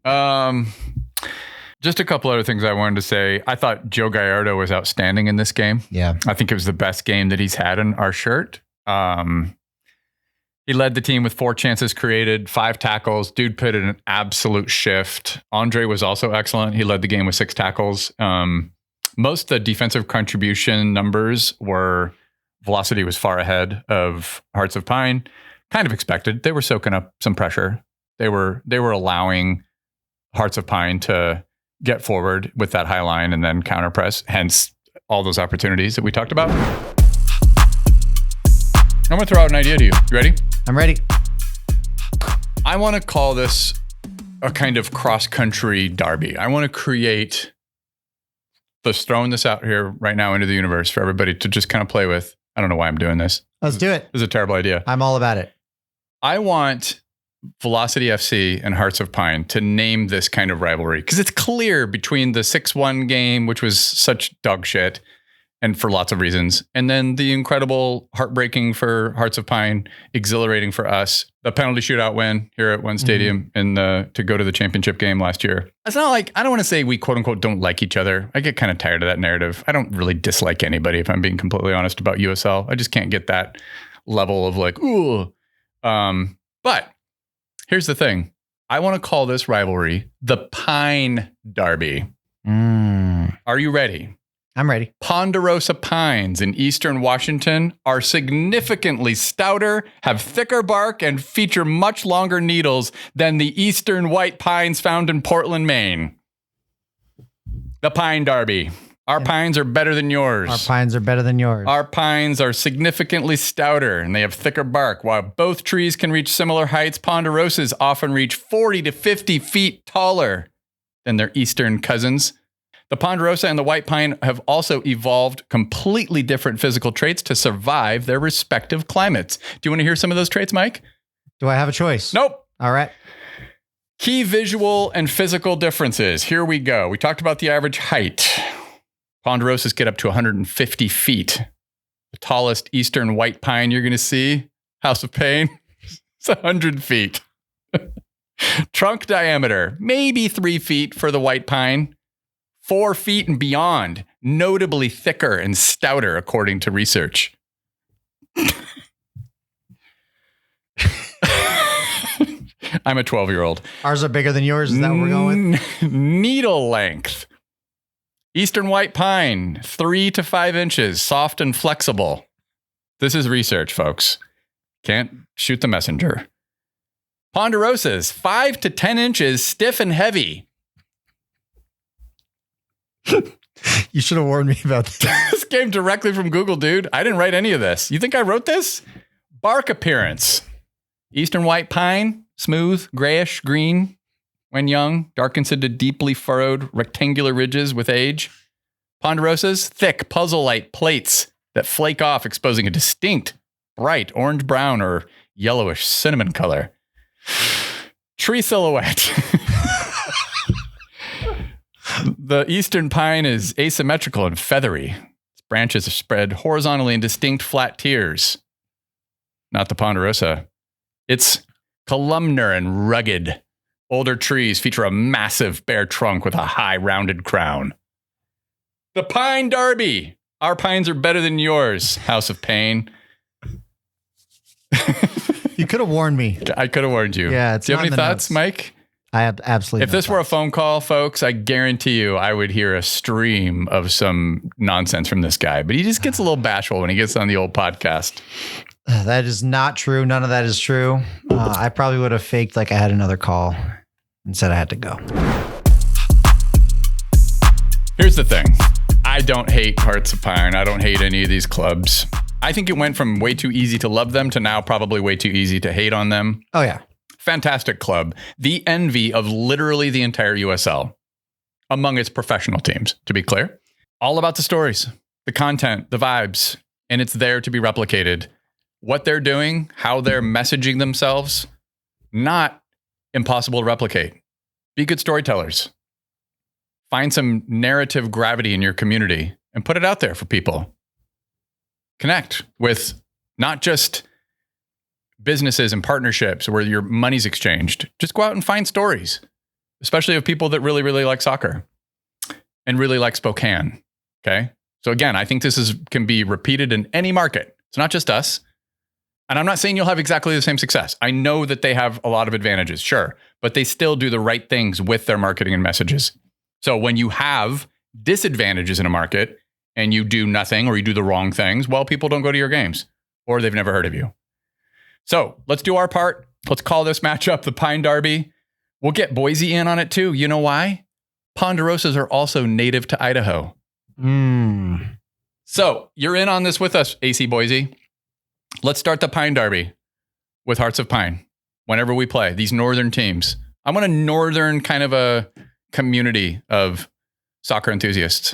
Just a couple other things I wanted to say. I thought Joe Gallardo was outstanding in this game. Yeah. I think it was the best game that he's had in our shirt. He led the team with 4 chances created, 5 tackles. Dude put in an absolute shift. Andre was also excellent. He led the game with 6 tackles. Most of the defensive contribution numbers were velocity was far ahead of Hearts of Pine. Kind of expected. They were soaking up some pressure. They were allowing Hearts of Pine to get forward with that high line and then counter press, hence all those opportunities that we talked about. I'm going to throw out an idea to you. You ready? I'm ready. I want to call this a kind of cross-country derby. I want to create, just throwing this out here right now into the universe for everybody to just kind of play with. I don't know why I'm doing this. Let's do it. This is a terrible idea. I'm all about it. I want Velocity FC and Hearts of Pine to name this kind of rivalry because it's clear between the 6-1 game, which was such dog shit, and for lots of reasons, and then the incredible, heartbreaking for Hearts of Pine, exhilarating for us, the penalty shootout win here at One Stadium to go to the championship game last year. It's not like, I don't want to say we quote unquote don't like each other. I get kind of tired of that narrative. I don't really dislike anybody if I'm being completely honest about USL. I just can't get that level of like, ooh. But here's the thing. I want to call this rivalry the Pine Derby. Are you ready? I'm ready. Ponderosa pines in eastern Washington are significantly stouter, have thicker bark, and feature much longer needles than the eastern white pines found in Portland, Maine. The Pine Derby. Our pines are better than yours. Our pines are better than yours. Our pines are significantly stouter and they have thicker bark. While both trees can reach similar heights, ponderosas often reach 40 to 50 feet taller than their eastern cousins. The ponderosa and the white pine have also evolved completely different physical traits to survive their respective climates. Do you want to hear some of those traits, Mike? Do I have a choice? Nope. All right. Key visual and physical differences. Here we go. We talked about the average height. Ponderosas get up to 150 feet. The tallest eastern white pine you're going to see, House of Pain, it's 100 feet. Trunk diameter, maybe 3 feet for the white pine. 4 feet and beyond, notably thicker and stouter, according to research. I'm a 12-year-old. Ours are bigger than yours. Is that what we're going with? Needle length. Eastern white pine, 3 to 5 inches, soft and flexible. This is research, folks. Can't shoot the messenger. Ponderosas, 5 to 10 inches, stiff and heavy. You should have warned me about that. This came directly from Google, dude. I didn't write any of this. You think I wrote this? Bark appearance. Eastern white pine, smooth, grayish green when young, darkens into deeply furrowed rectangular ridges with age. Ponderosas, thick puzzle-like plates that flake off, exposing a distinct, bright orange-brown or yellowish cinnamon color. Tree silhouette. The eastern pine is asymmetrical and feathery. Its branches are spread horizontally in distinct flat tiers. Not the ponderosa. It's columnar and rugged. Older trees feature a massive bare trunk with a high rounded crown. The Pine Derby. Our pines are better than yours, House of Pain. You could have warned me. I could have warned you. Yeah. It's Do you have not any in the thoughts, notes. Mike? I have absolutely. If this were a phone call, folks, I guarantee you I would hear a stream of some nonsense from this guy. But he just gets a little bashful when he gets on the old podcast. That is not true. None of that is true. I probably would have faked like I had another call and said I had to go. Here's the thing. I don't hate Hearts of Pine. I don't hate any of these clubs. I think it went from way too easy to love them to now probably way too easy to hate on them. Oh, yeah. Fantastic club. The envy of literally the entire USL among its professional teams, to be clear. All about the stories, the content, the vibes, and it's there to be replicated. What they're doing, how they're messaging themselves, not impossible to replicate. Be good storytellers. Find some narrative gravity in your community and put it out there for people. Connect with not just businesses and partnerships where your money's exchanged. Just go out and find stories, especially of people that really, really like soccer and really like Spokane. Okay. So again, I think this can be repeated in any market. It's not just us. And I'm not saying you'll have exactly the same success. I know that they have a lot of advantages, sure, but they still do the right things with their marketing and messages. So when you have disadvantages in a market and you do nothing or you do the wrong things, well, people don't go to your games or they've never heard of you. So let's do our part. Let's call this matchup the Pine Derby. We'll get Boise in on it too. You know why? Ponderosas are also native to Idaho. So you're in on this with us, AC Boise. Let's start the Pine Derby with Hearts of Pine. Whenever we play these northern teams, I want a northern kind of a community of soccer enthusiasts.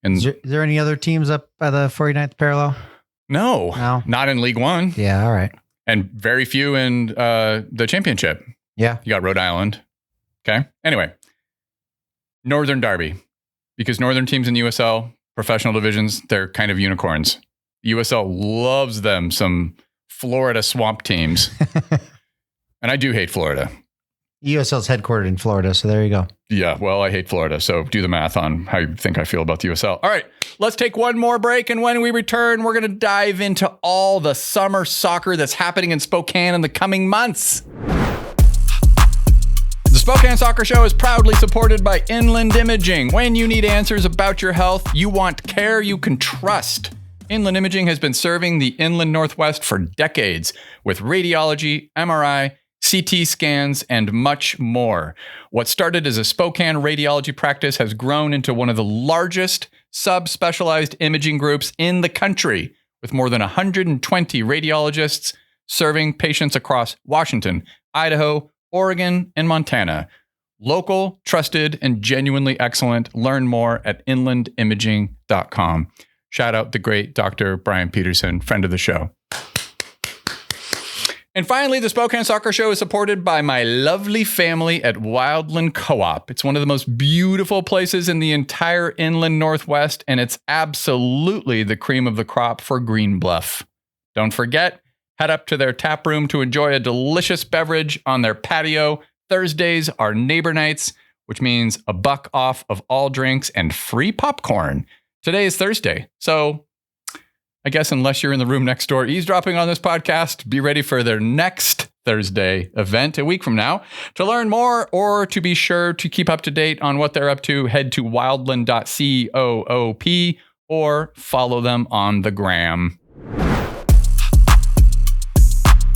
And Is there any other teams up by the 49th parallel? no, not in League One. Yeah, all right. And very few in the championship. Yeah. You got Rhode Island. Okay. Anyway, Northern Derby, because Northern teams in USL, professional divisions, they're kind of unicorns. USL loves them some Florida swamp teams. And I do hate Florida. USL's headquartered in Florida, so there you go. Yeah, well, I hate Florida, so do the math on how you think I feel about the USL. All right, let's take one more break, and when we return, we're going to dive into all the summer soccer that's happening in Spokane in the coming months. The Spokane Soccer Show is proudly supported by Inland Imaging. When you need answers about your health, you want care you can trust. Inland Imaging has been serving the Inland Northwest for decades with radiology, MRI, CT scans, and much more. What started as a Spokane radiology practice has grown into one of the largest subspecialized imaging groups in the country, with more than 120 radiologists serving patients across Washington, Idaho, Oregon, and Montana. Local, trusted, and genuinely excellent. Learn more at inlandimaging.com. Shout out the great Dr. Brian Peterson, friend of the show. And finally, the Spokane Soccer Show is supported by my lovely family at Wildland Co-op. It's one of the most beautiful places in the entire Inland Northwest, and it's absolutely the cream of the crop for Green Bluff. Don't forget, head up to their tap room to enjoy a delicious beverage on their patio. Thursdays are neighbor nights, which means $1 off of all drinks and free popcorn. Today is Thursday, so I guess unless you're in the room next door eavesdropping on this podcast, be ready for their next Thursday event a week from now. To learn more or to be sure to keep up to date on what they're up to, head to wildland.coop or follow them on the gram.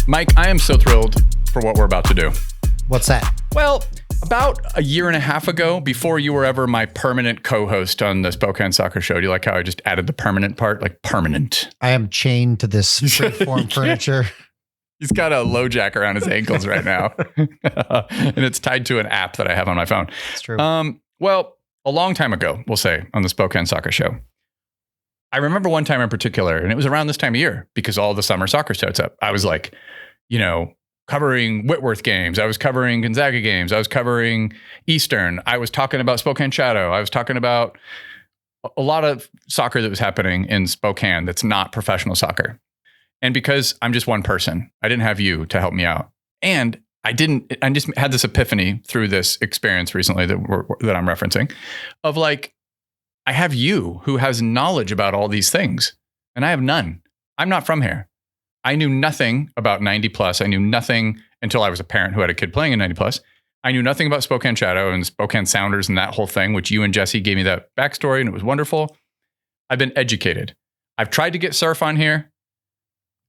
Mike, I am so thrilled for what we're about to do. What's that? Well, about a year and a half ago, before you were ever my permanent co-host on the Spokane Soccer Show, do you like how I just added the permanent part? Like permanent. I am chained to this freeform furniture. He's got a low jack around his ankles right now. And it's tied to an app that I have on my phone. It's true. Well, a long time ago, we'll say, on the Spokane Soccer Show, I remember one time in particular, and it was around this time of year because all the summer soccer starts up. I was like, covering Whitworth games. I was covering Gonzaga games. I was covering Eastern. I was talking about Spokane Shadow. I was talking about a lot of soccer that was happening in Spokane that's not professional soccer. And because I'm just one person, I didn't have you to help me out. And I just had this epiphany through this experience recently that I'm referencing of like, I have you who has knowledge about all these things and I have none. I'm not from here. I knew nothing about 90 plus. I knew nothing until I was a parent who had a kid playing in 90 plus. I knew nothing about Spokane Shadow and Spokane Sounders and that whole thing, which you and Jesse gave me that backstory and it was wonderful. I've been educated. I've tried to get Surf on here.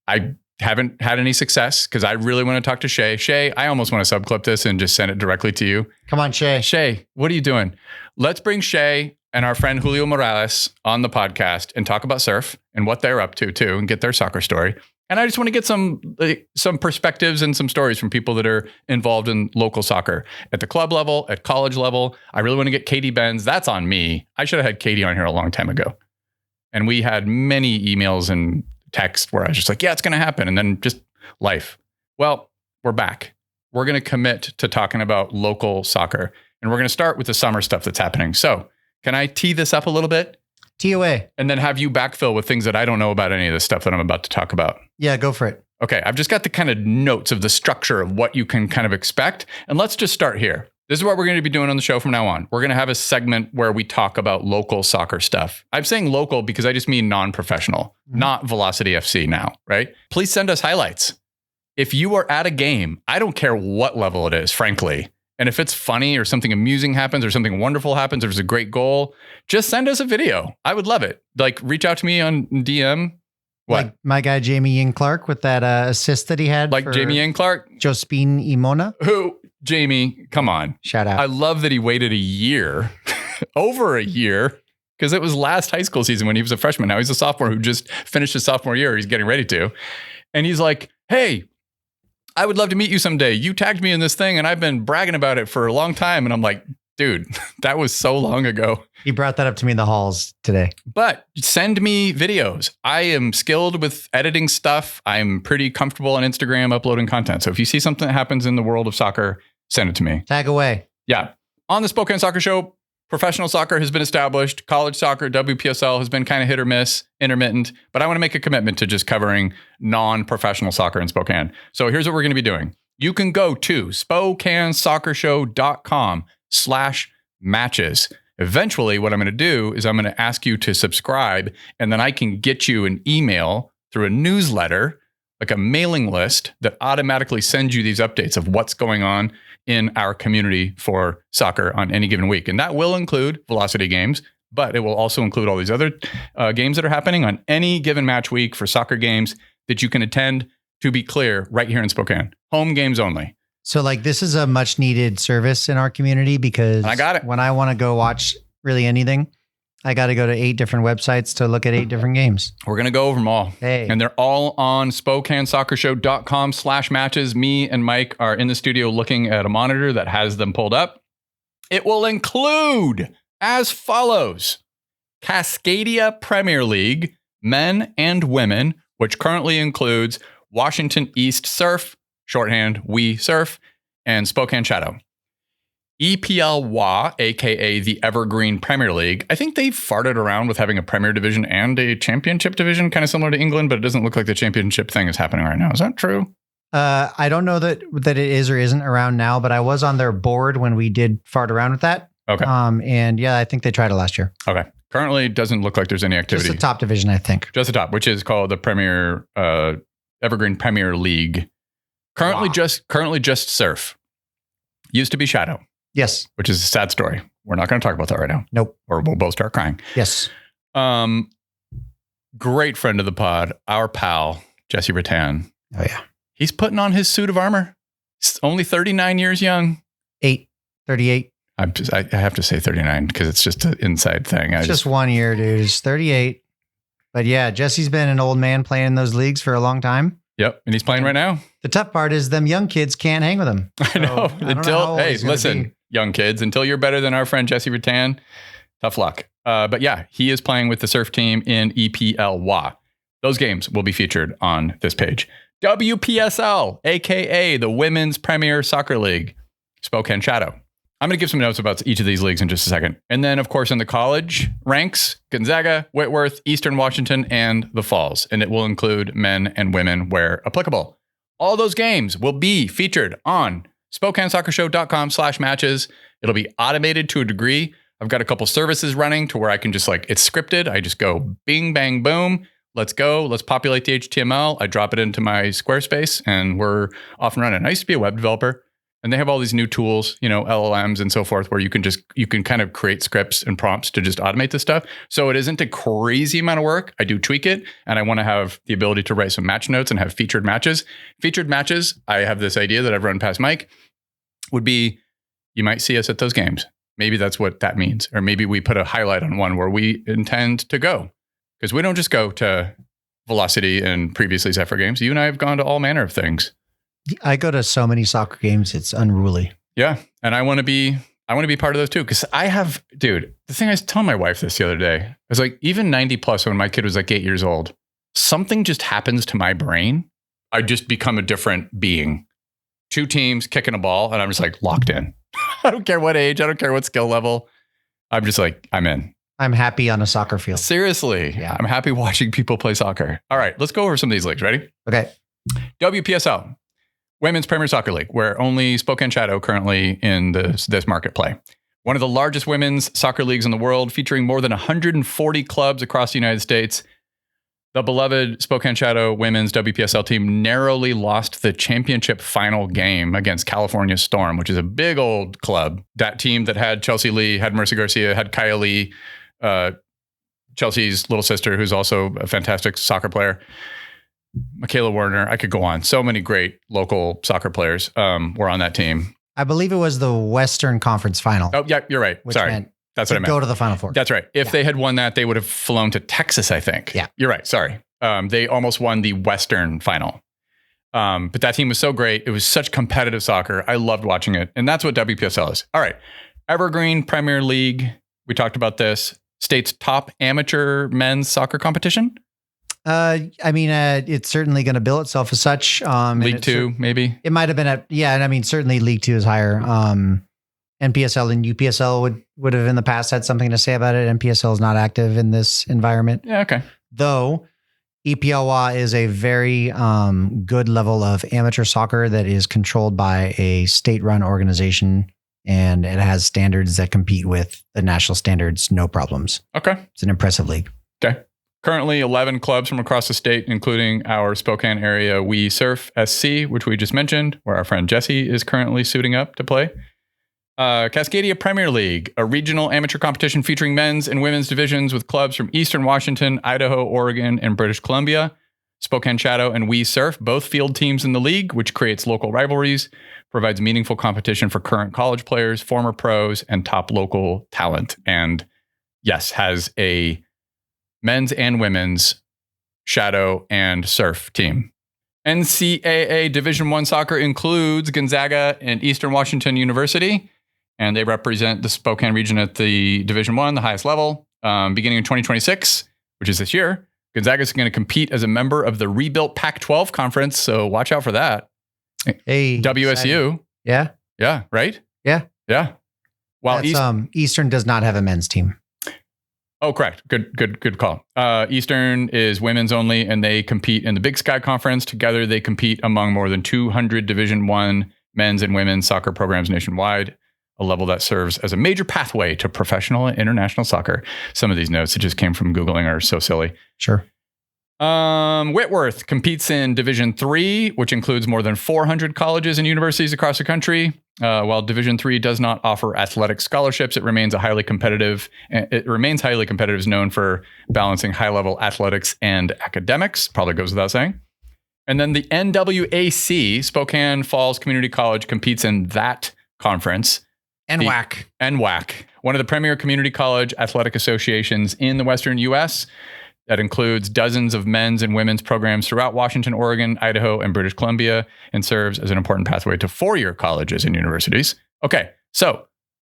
I haven't had any success because I really want to talk to Shay. Shay, I almost want to subclip this and just send it directly to you. Come on, Shay. Shay, what are you doing? Let's bring Shay and our friend Julio Morales on the podcast and talk about Surf and what they're up to too and get their soccer story. And I just want to get some perspectives and some stories from people that are involved in local soccer at the club level, at college level. I really want to get Katie Benz. That's on me. I should have had Katie on here a long time ago. And we had many emails and texts where I was just like, yeah, it's going to happen. And then just life. Well, we're back. We're going to commit to talking about local soccer. And we're going to start with the summer stuff that's happening. So can I tee this up a little bit? TOA. And then have you backfill with things that I don't know about any of the stuff that I'm about to talk about. Yeah, go for it. Okay, I've just got the kind of notes of the structure of what you can kind of expect. And let's just start here. This is what we're going to be doing on the show from now on. We're going to have a segment where we talk about local soccer stuff. I'm saying local because I just mean non-professional, not Velocity FC now, right? Please send us highlights. If you are at a game, I don't care what level it is, frankly. And if it's funny or something amusing happens or something wonderful happens or there's a great goal, just send us a video. I would love it. Like reach out to me on DM. What? Like my guy, Jamie Ian Clark, with that assist that he had. Like Jamie Ian Clark? Jospin Imona. Who? Jamie, come on. Shout out. I love that he waited a year, over a year, because it was last high school season when he was a freshman. Now he's a sophomore who just finished his sophomore year. He's getting ready to. And he's like, hey, I would love to meet you someday. You tagged me in this thing and I've been bragging about it for a long time. And I'm like, dude, that was so long ago. He brought that up to me in the halls today. But send me videos. I am skilled with editing stuff. I'm pretty comfortable on Instagram uploading content. So if you see something that happens in the world of soccer, send it to me. Tag away. Yeah. On the Spokane Soccer Show, professional soccer has been established. College soccer, WPSL, has been kind of hit or miss, intermittent. But I want to make a commitment to just covering non-professional soccer in Spokane. So here's what we're going to be doing. You can go to SpokaneSoccerShow.com/matches. Eventually, what I'm going to do is I'm going to ask you to subscribe, and then I can get you an email through a newsletter, like a mailing list that automatically sends you these updates of what's going on in our community for soccer on any given week. And that will include velocity games, but it will also include all these other games that are happening on any given match week for soccer games that you can attend, to be clear, right here in Spokane. Home games only. So like this is a much needed service in our community because I got it. When I want to go watch really anything, I got to go to 8 different websites to look at 8 different games. We're going to go over them all. Hey. And they're all on SpokaneSoccerShow.com/matches. Me and Mike are in the studio looking at a monitor that has them pulled up. It will include as follows: Cascadia Premier League, men and women, which currently includes Washington East Surf, shorthand We Surf, and Spokane Shadow. EPLWA, aka the Evergreen Premier League. I think they've farted around with having a Premier Division and a Championship Division, kind of similar to England, but it doesn't look like the Championship thing is happening right now. Is that true? I don't know that it is or isn't around now, but I was on their board when we did fart around with that. Okay. And yeah, I think they tried it last year. Okay. Currently, it doesn't look like there's any activity. Just the top division, I think. Just the top, which is called the Premier Evergreen Premier League. Currently just Surf. Used to be Shadow. Yes. Which is a sad story. We're not going to talk about that right now. Nope. Or we'll both start crying. Yes. Great friend of the pod, our pal, Jesse Rattan. Oh, yeah. He's putting on his suit of armor. He's only 39 years young. 38. I have to say 39 because it's just an inside thing. It's just 1 year, dude. It's 38. But yeah, Jesse's been an old man playing in those leagues for a long time. Yep. And he's playing right now. The tough part is them young kids can't hang with him. I know. Hey, listen, young kids, until you're better than our friend Jesse Rattan, tough luck. But yeah, he is playing with the surf team in EPLWA. Those games will be featured on this page. WPSL, aka the Women's Premier Soccer League, Spokane Shadow. I'm going to give some notes about each of these leagues in just a second. And then, of course, in the college ranks, Gonzaga, Whitworth, Eastern Washington, and the Falls. And it will include men and women where applicable. All those games will be featured on SpokaneSoccerShow.com/matches. It'll be automated to a degree. I've got a couple services running to where I can just it's scripted. I just go bing, bang, boom. Let's go. Let's populate the HTML. I drop it into my Squarespace and we're off and running. I used to be a web developer. And they have all these new tools, LLMs and so forth, where you can kind of create scripts and prompts to just automate this stuff. So it isn't a crazy amount of work. I do tweak it, and I want to have the ability to write some match notes and have featured matches. Featured matches, I have this idea that I've run past Mike, would be, you might see us at those games. Maybe that's what that means. Or maybe we put a highlight on one where we intend to go. Because we don't just go to Velocity and previously Zephyr games. You and I have gone to all manner of things. I go to so many soccer games, it's unruly. Yeah. And I want to be part of those too. Cause the thing I was telling my wife this the other day, I was like, even 90 plus, when my kid was like 8 years old, something just happens to my brain. I just become a different being. 2 teams kicking a ball and I'm just like locked in. I don't care what age. I don't care what skill level. I'm just like, I'm in. I'm happy on a soccer field. Seriously. Yeah. I'm happy watching people play soccer. All right, let's go over some of these leagues. Ready? Okay. WPSL. Women's Premier Soccer League, where only Spokane Shadow currently in this market play. One of the largest women's soccer leagues in the world, featuring more than 140 clubs across the United States. The beloved Spokane Shadow women's WPSL team narrowly lost the championship final game against California Storm, which is a big old club. That team that had Chelsea Lee, had Mercy Garcia, had Kaya Lee, Chelsea's little sister, who's also a fantastic soccer player. Michaela Werner. I could go on. So many great local soccer players were on that team. I believe it was the Western Conference final. Oh, yeah, you're right. Sorry. That's what I meant. Go to the Final Four. That's right. If they had won that, they would have flown to Texas, I think. Yeah. You're right. Sorry. They almost won the Western final. But that team was so great. It was such competitive soccer. I loved watching it. And that's what WPSL is. All right. Evergreen Premier League. We talked about this. State's top amateur men's soccer competition. It's certainly going to bill itself as such. League Two, maybe. It might have been certainly League Two is higher. NPSL and UPSL would have in the past had something to say about it. NPSL is not active in this environment. Yeah, okay. Though EPLWA is a very good level of amateur soccer that is controlled by a state-run organization, and it has standards that compete with the national standards, no problems. Okay. It's an impressive league. Okay. Currently 11 clubs from across the state, including our Spokane area We Surf SC, which we just mentioned, where our friend Jesse is currently suiting up to play. Cascadia Premier League, a regional amateur competition featuring men's and women's divisions with clubs from Eastern Washington, Idaho, Oregon, and British Columbia. Spokane Shadow and We Surf, both field teams in the league, which creates local rivalries, provides meaningful competition for current college players, former pros, and top local talent. And yes, has a men's and women's shadow and surf team. NCAA Division I soccer includes Gonzaga and Eastern Washington University, and they represent the Spokane region at the Division I, the highest level. Beginning in 2026, which is this year, Gonzaga is going to compete as a member of the rebuilt Pac-12 conference, so watch out for that. Hey, WSU. Yeah? Yeah, right? Yeah. Yeah. While Eastern does not have a men's team. Oh, correct. Good call. Eastern is women's only, and they compete in the Big Sky Conference. Together, they compete among more than 200 Division I men's and women's soccer programs nationwide, a level that serves as a major pathway to professional and international soccer. Some of these notes that just came from Googling are so silly. Sure. Whitworth competes in Division III, which includes more than 400 colleges and universities across the country. While Division III does not offer athletic scholarships, it remains highly competitive, is known for balancing high-level athletics and academics. Probably goes without saying. And then the NWAC, Spokane Falls Community College, competes in that conference. NWAC, one of the premier community college athletic associations in the Western U.S., that includes dozens of men's and women's programs throughout Washington, Oregon, Idaho, and British Columbia, and serves as an important pathway to four-year colleges and universities. Okay, so do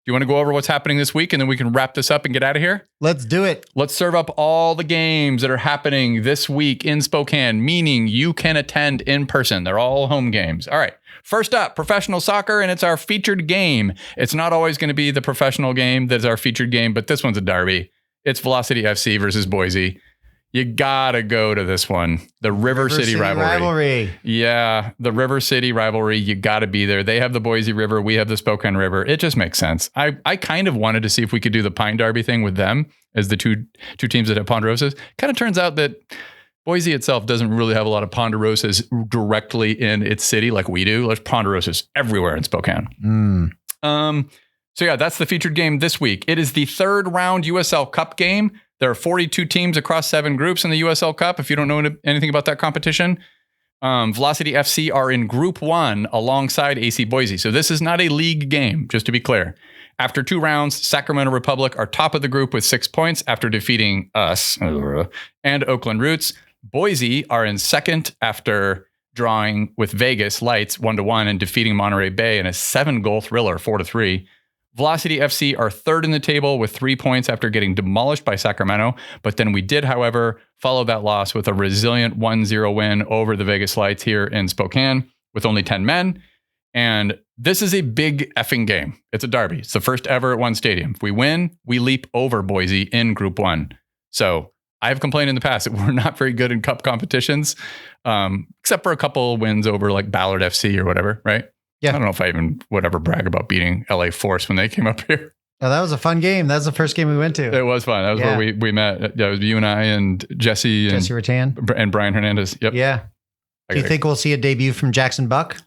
you want to go over what's happening this week, and then we can wrap this up and get out of here? Let's do it. Let's serve up all the games that are happening this week in Spokane, meaning you can attend in person. They're all home games. All right, first up, professional soccer, and it's our featured game. It's not always going to be the professional game that's our featured game, but this one's a derby. It's Velocity FC versus Boise. You gotta go to this one. The River City Rivalry. Yeah, the River City Rivalry. You gotta be there. They have the Boise River. We have the Spokane River. It just makes sense. I kind of wanted to see if we could do the Pine Derby thing with them as the two teams that have Ponderosas. Kind of turns out that Boise itself doesn't really have a lot of Ponderosas directly in its city like we do. There's Ponderosas everywhere in Spokane. So yeah, that's the featured game this week. It is the third round USL Cup game. There are 42 teams across 7 groups in the USL Cup. If you don't know anything about that competition, Velocity FC are in Group 1 alongside AC Boise. So this is not a league game, just to be clear. After 2 rounds, Sacramento Republic are top of the group with 6 points after defeating us and Oakland Roots. Boise are in second after drawing with Vegas Lights 1-1 and defeating Monterey Bay in a 7-goal thriller 4-3. Velocity FC are third in the table with 3 points after getting demolished by Sacramento. But then we did, however, follow that loss with a resilient 1-0 win over the Vegas Lights here in Spokane with only 10 men. And this is a big effing game. It's a derby. It's the first ever at one stadium. If we win, we leap over Boise in Group 1. So I've complained in the past that we're not very good in cup competitions, except for a couple wins over like Ballard FC or whatever, right? Yeah. I don't know if I even would ever brag about beating LA Force when they came up here. Oh, that was a fun game. That was the first game we went to. It was fun. That was where we met. Yeah, it was you and I and Jesse Rattan and Brian Hernandez. Yep. Yeah. Do you think we'll see a debut from Jackson Buck?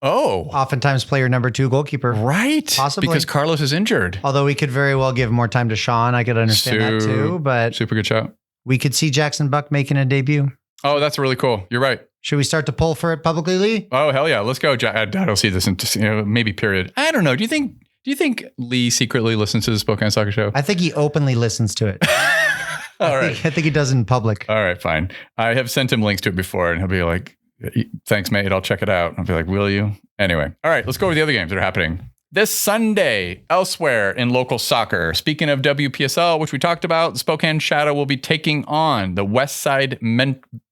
Oh. Oftentimes player number 2 goalkeeper. Right. Possibly. Because Carlos is injured. Although we could very well give more time to Sean. I could understand that too. But super good shot. We could see Jackson Buck making a debut. Oh, that's really cool. You're right. Should we start to pull for it publicly, Lee? Oh, hell yeah. Let's go. I don't see this in maybe period. I don't know. Do you think Lee secretly listens to the Spokane Soccer Show? I think he openly listens to it. All right. I think he does in public. All right, fine. I have sent him links to it before, and he'll be like, thanks, mate. I'll check it out. I'll be like, will you? Anyway. All right, let's go over the other games that are happening. This Sunday, elsewhere in local soccer, speaking of WPSL, which we talked about, the Spokane Shadow will be taking on the West Side Metros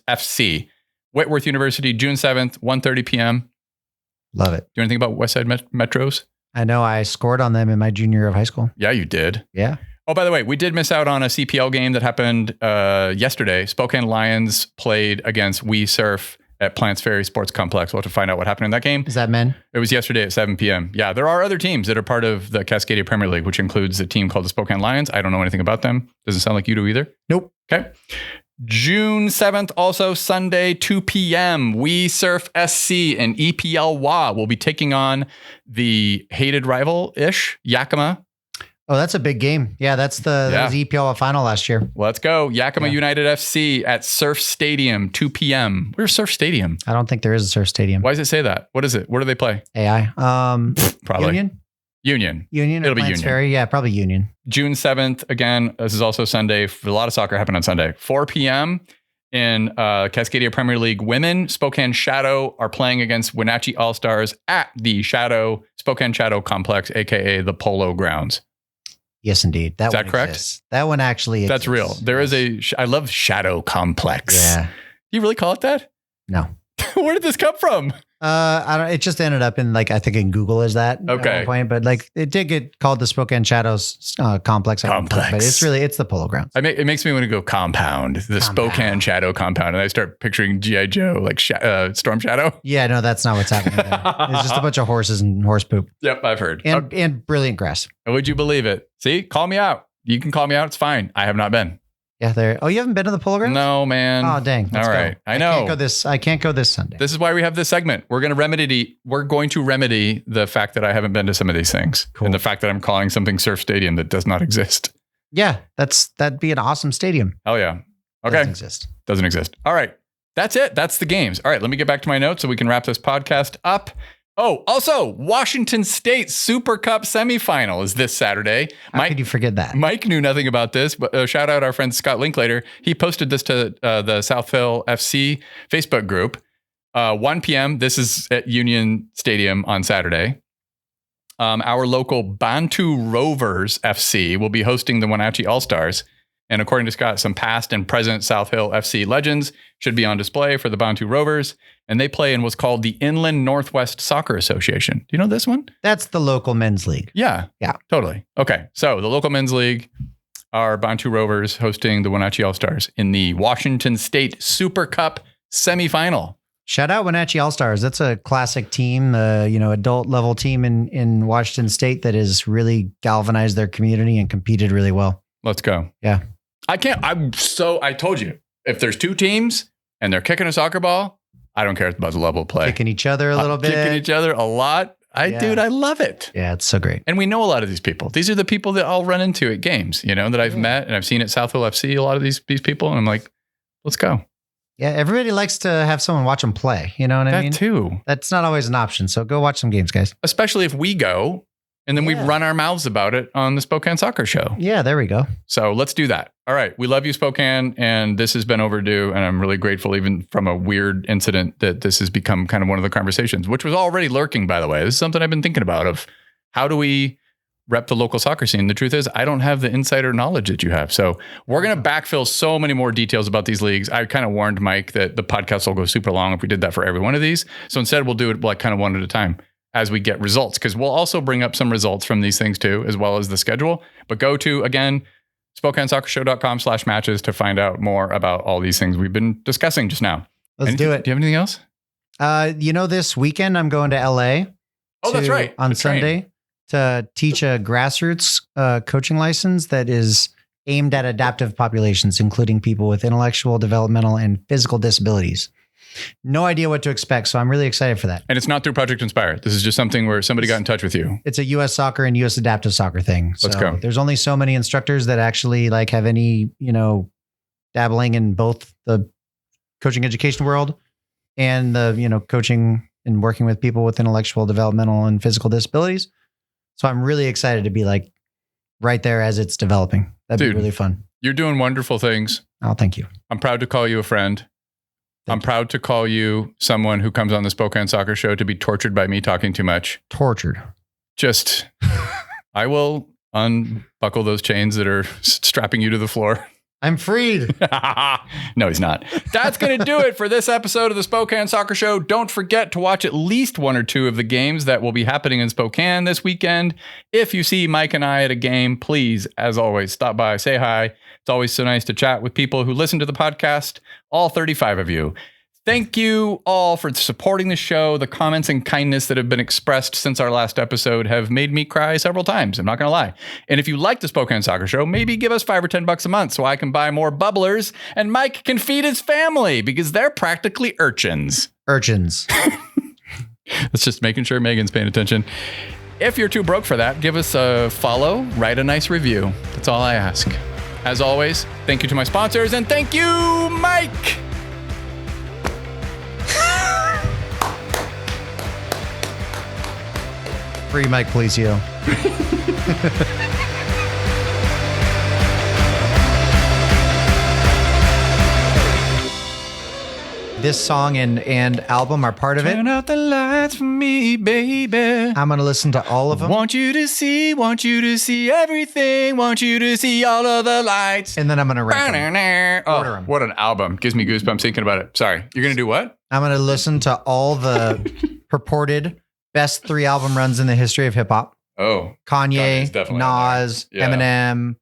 FC. Whitworth University, June 7th, 1:30 p.m. Love it. Do anything about West Side Metros? I know I scored on them in my junior year of high school. Yeah, you did. Yeah. Oh, by the way, we did miss out on a CPL game that happened yesterday. Spokane Lions played against We Surf at Plants Ferry Sports Complex. We'll have to find out what happened in that game. Is that men? It was yesterday at 7 p.m. Yeah, there are other teams that are part of the Cascadia Premier League, which includes a team called the Spokane Lions. I don't know anything about them. Doesn't sound like you do either. Nope. Okay. June 7th, also Sunday, 2 p.m. We Surf SC and EPLWA will be taking on the hated rival-ish, Yakima. Oh, that's a big game. Yeah, that was the EPLWA final last year. Let's go. Yakima United FC at Surf Stadium, 2 p.m. Where's Surf Stadium? I don't think there is a Surf Stadium. Why does it say that? What is it? Where do they play? AI. Probably. Union. It'll be Plants Union. Ferry. Yeah, probably Union. June 7th, again, this is also Sunday. A lot of soccer happened on Sunday. 4 p.m. in Cascadia Premier League Women. Spokane Shadow are playing against Wenatchee All-Stars at the Spokane Shadow Complex, a.k.a. the Polo Grounds. Yes, indeed. Is that correct? Exists. That one actually That's real. There is I love Shadow Complex. Yeah. Do you really call it that? No. Where did this come from? I don't. It just ended up in I think in Google is that at one point, but it did get called the Spokane Shadows Complex. At one point, but it's the Polo Grounds. It makes me want to go compound, the Spokane Shadow compound, and I start picturing G.I. Joe like Storm Shadow. Yeah, no, that's not what's happening there. It's just a bunch of horses and horse poop. Yep, I've heard. And brilliant grass. Would you believe it? See, call me out. You can call me out. It's fine. I have not been. Yeah, there. Oh, you haven't been to the Polo Grounds? No, man. Oh, dang. Let's All right. go. I know. I can't go this Sunday. This is why we have this segment. We're going to remedy the fact that I haven't been to some of these things. Cool. And the fact that I'm calling something Surf Stadium that does not exist. Yeah, that'd be an awesome stadium. Hell yeah. Okay. Doesn't exist. All right. That's it. That's the games. All right. Let me get back to my notes so we can wrap this podcast up. Oh, also, Washington State Super Cup semifinal is this Saturday. How could you forget that? Mike knew nothing about this, but shout out our friend Scott Linklater. He posted this to the South Hill FC Facebook group. 1 p.m. This is at Union Stadium on Saturday. Our local Bantu Rovers FC will be hosting the Wenatchee All-Stars. And according to Scott, some past and present South Hill FC legends should be on display for the Bantu Rovers. And they play in what's called the Inland Northwest Soccer Association. Do you know this one? That's the local men's league. Yeah. Yeah. Totally. Okay. So the local men's league are Bantu Rovers hosting the Wenatchee All-Stars in the Washington State Super Cup semifinal. Shout out Wenatchee All-Stars. That's a classic team, adult level team in Washington State that has really galvanized their community and competed really well. Let's go. Yeah. I told you, if there's two teams and they're kicking a soccer ball, I don't care about the level of play. Kicking each other a little bit. Kicking each other a lot. Dude, I love it. Yeah, it's so great. And we know a lot of these people. These are the people that I'll run into at games, that I've met and I've seen at South Hill FC, a lot of these people. And I'm like, let's go. Yeah, everybody likes to have someone watch them play. You know what I mean? That too. That's not always an option. So go watch some games, guys. Especially if we go and then we run our mouths about it on the Spokane Soccer Show. Yeah, there we go. So let's do that. All right. We love you, Spokane. And this has been overdue. And I'm really grateful, even from a weird incident, that this has become kind of one of the conversations, which was already lurking, by the way. This is something I've been thinking about of how do we rep the local soccer scene? The truth is, I don't have the insider knowledge that you have. So we're going to backfill so many more details about these leagues. I kind of warned Mike that the podcast will go super long if we did that for every one of these. So instead, we'll do it like kind of one at a time as we get results, because we'll also bring up some results from these things too, as well as the schedule. But go to, again, SpokaneSoccerShow.com/matches to find out more about all these things we've been discussing just now. Let's do it. Do you have anything else? This weekend I'm going to LA. Oh, that's right. On Sunday to teach a grassroots coaching license that is aimed at adaptive populations, including people with intellectual, developmental, and physical disabilities. No idea what to expect, so I'm really excited for that. And it's not through Project Inspire. This is just something where somebody got in touch with you. It's a U.S. soccer and U.S. adaptive soccer thing. So let's go. There's only so many instructors that actually have any, dabbling in both the coaching education world and the, coaching and working with people with intellectual, developmental, and physical disabilities. So I'm really excited to be right there as it's developing. That'd Dude. be really fun. You're doing wonderful things. Oh, thank you. I'm proud to call you a friend. I'm proud to call you someone who comes on the Spokane Soccer Show to be tortured by me talking too much. Tortured. Just, I will unbuckle those chains that are strapping you to the floor. I'm freed. No, he's not. That's going to do it for this episode of the Spokane Soccer Show. Don't forget to watch at least one or two of the games that will be happening in Spokane this weekend. If you see Mike and I at a game, please, as always, stop by, say hi. It's always so nice to chat with people who listen to the podcast, all 35 of you. Thank you all for supporting the show. The comments and kindness that have been expressed since our last episode have made me cry several times. I'm not going to lie. And if you like the Spokane Soccer Show, maybe give us $5 or $10 a month so I can buy more bubblers and Mike can feed his family because they're practically urchins. Urchins. That's just making sure Megan's paying attention. If you're too broke for that, give us a follow, write a nice review. That's all I ask. As always, thank you to my sponsors and thank you, Mike. Free Mike Policio. This song and album are part of it. Turn out the lights for me, baby. I'm going to listen to all of them. Want you to see everything. Want you to see all of the lights. And then I'm going to rank them. Oh, Order 'em. what an album. Gives me goosebumps thinking about it. Sorry. You're going to do what? I'm going to listen to all the purported best 3 album runs in the history of hip hop. Oh. Kanye, Kanye's definitely on there. Nas, Yeah. Eminem,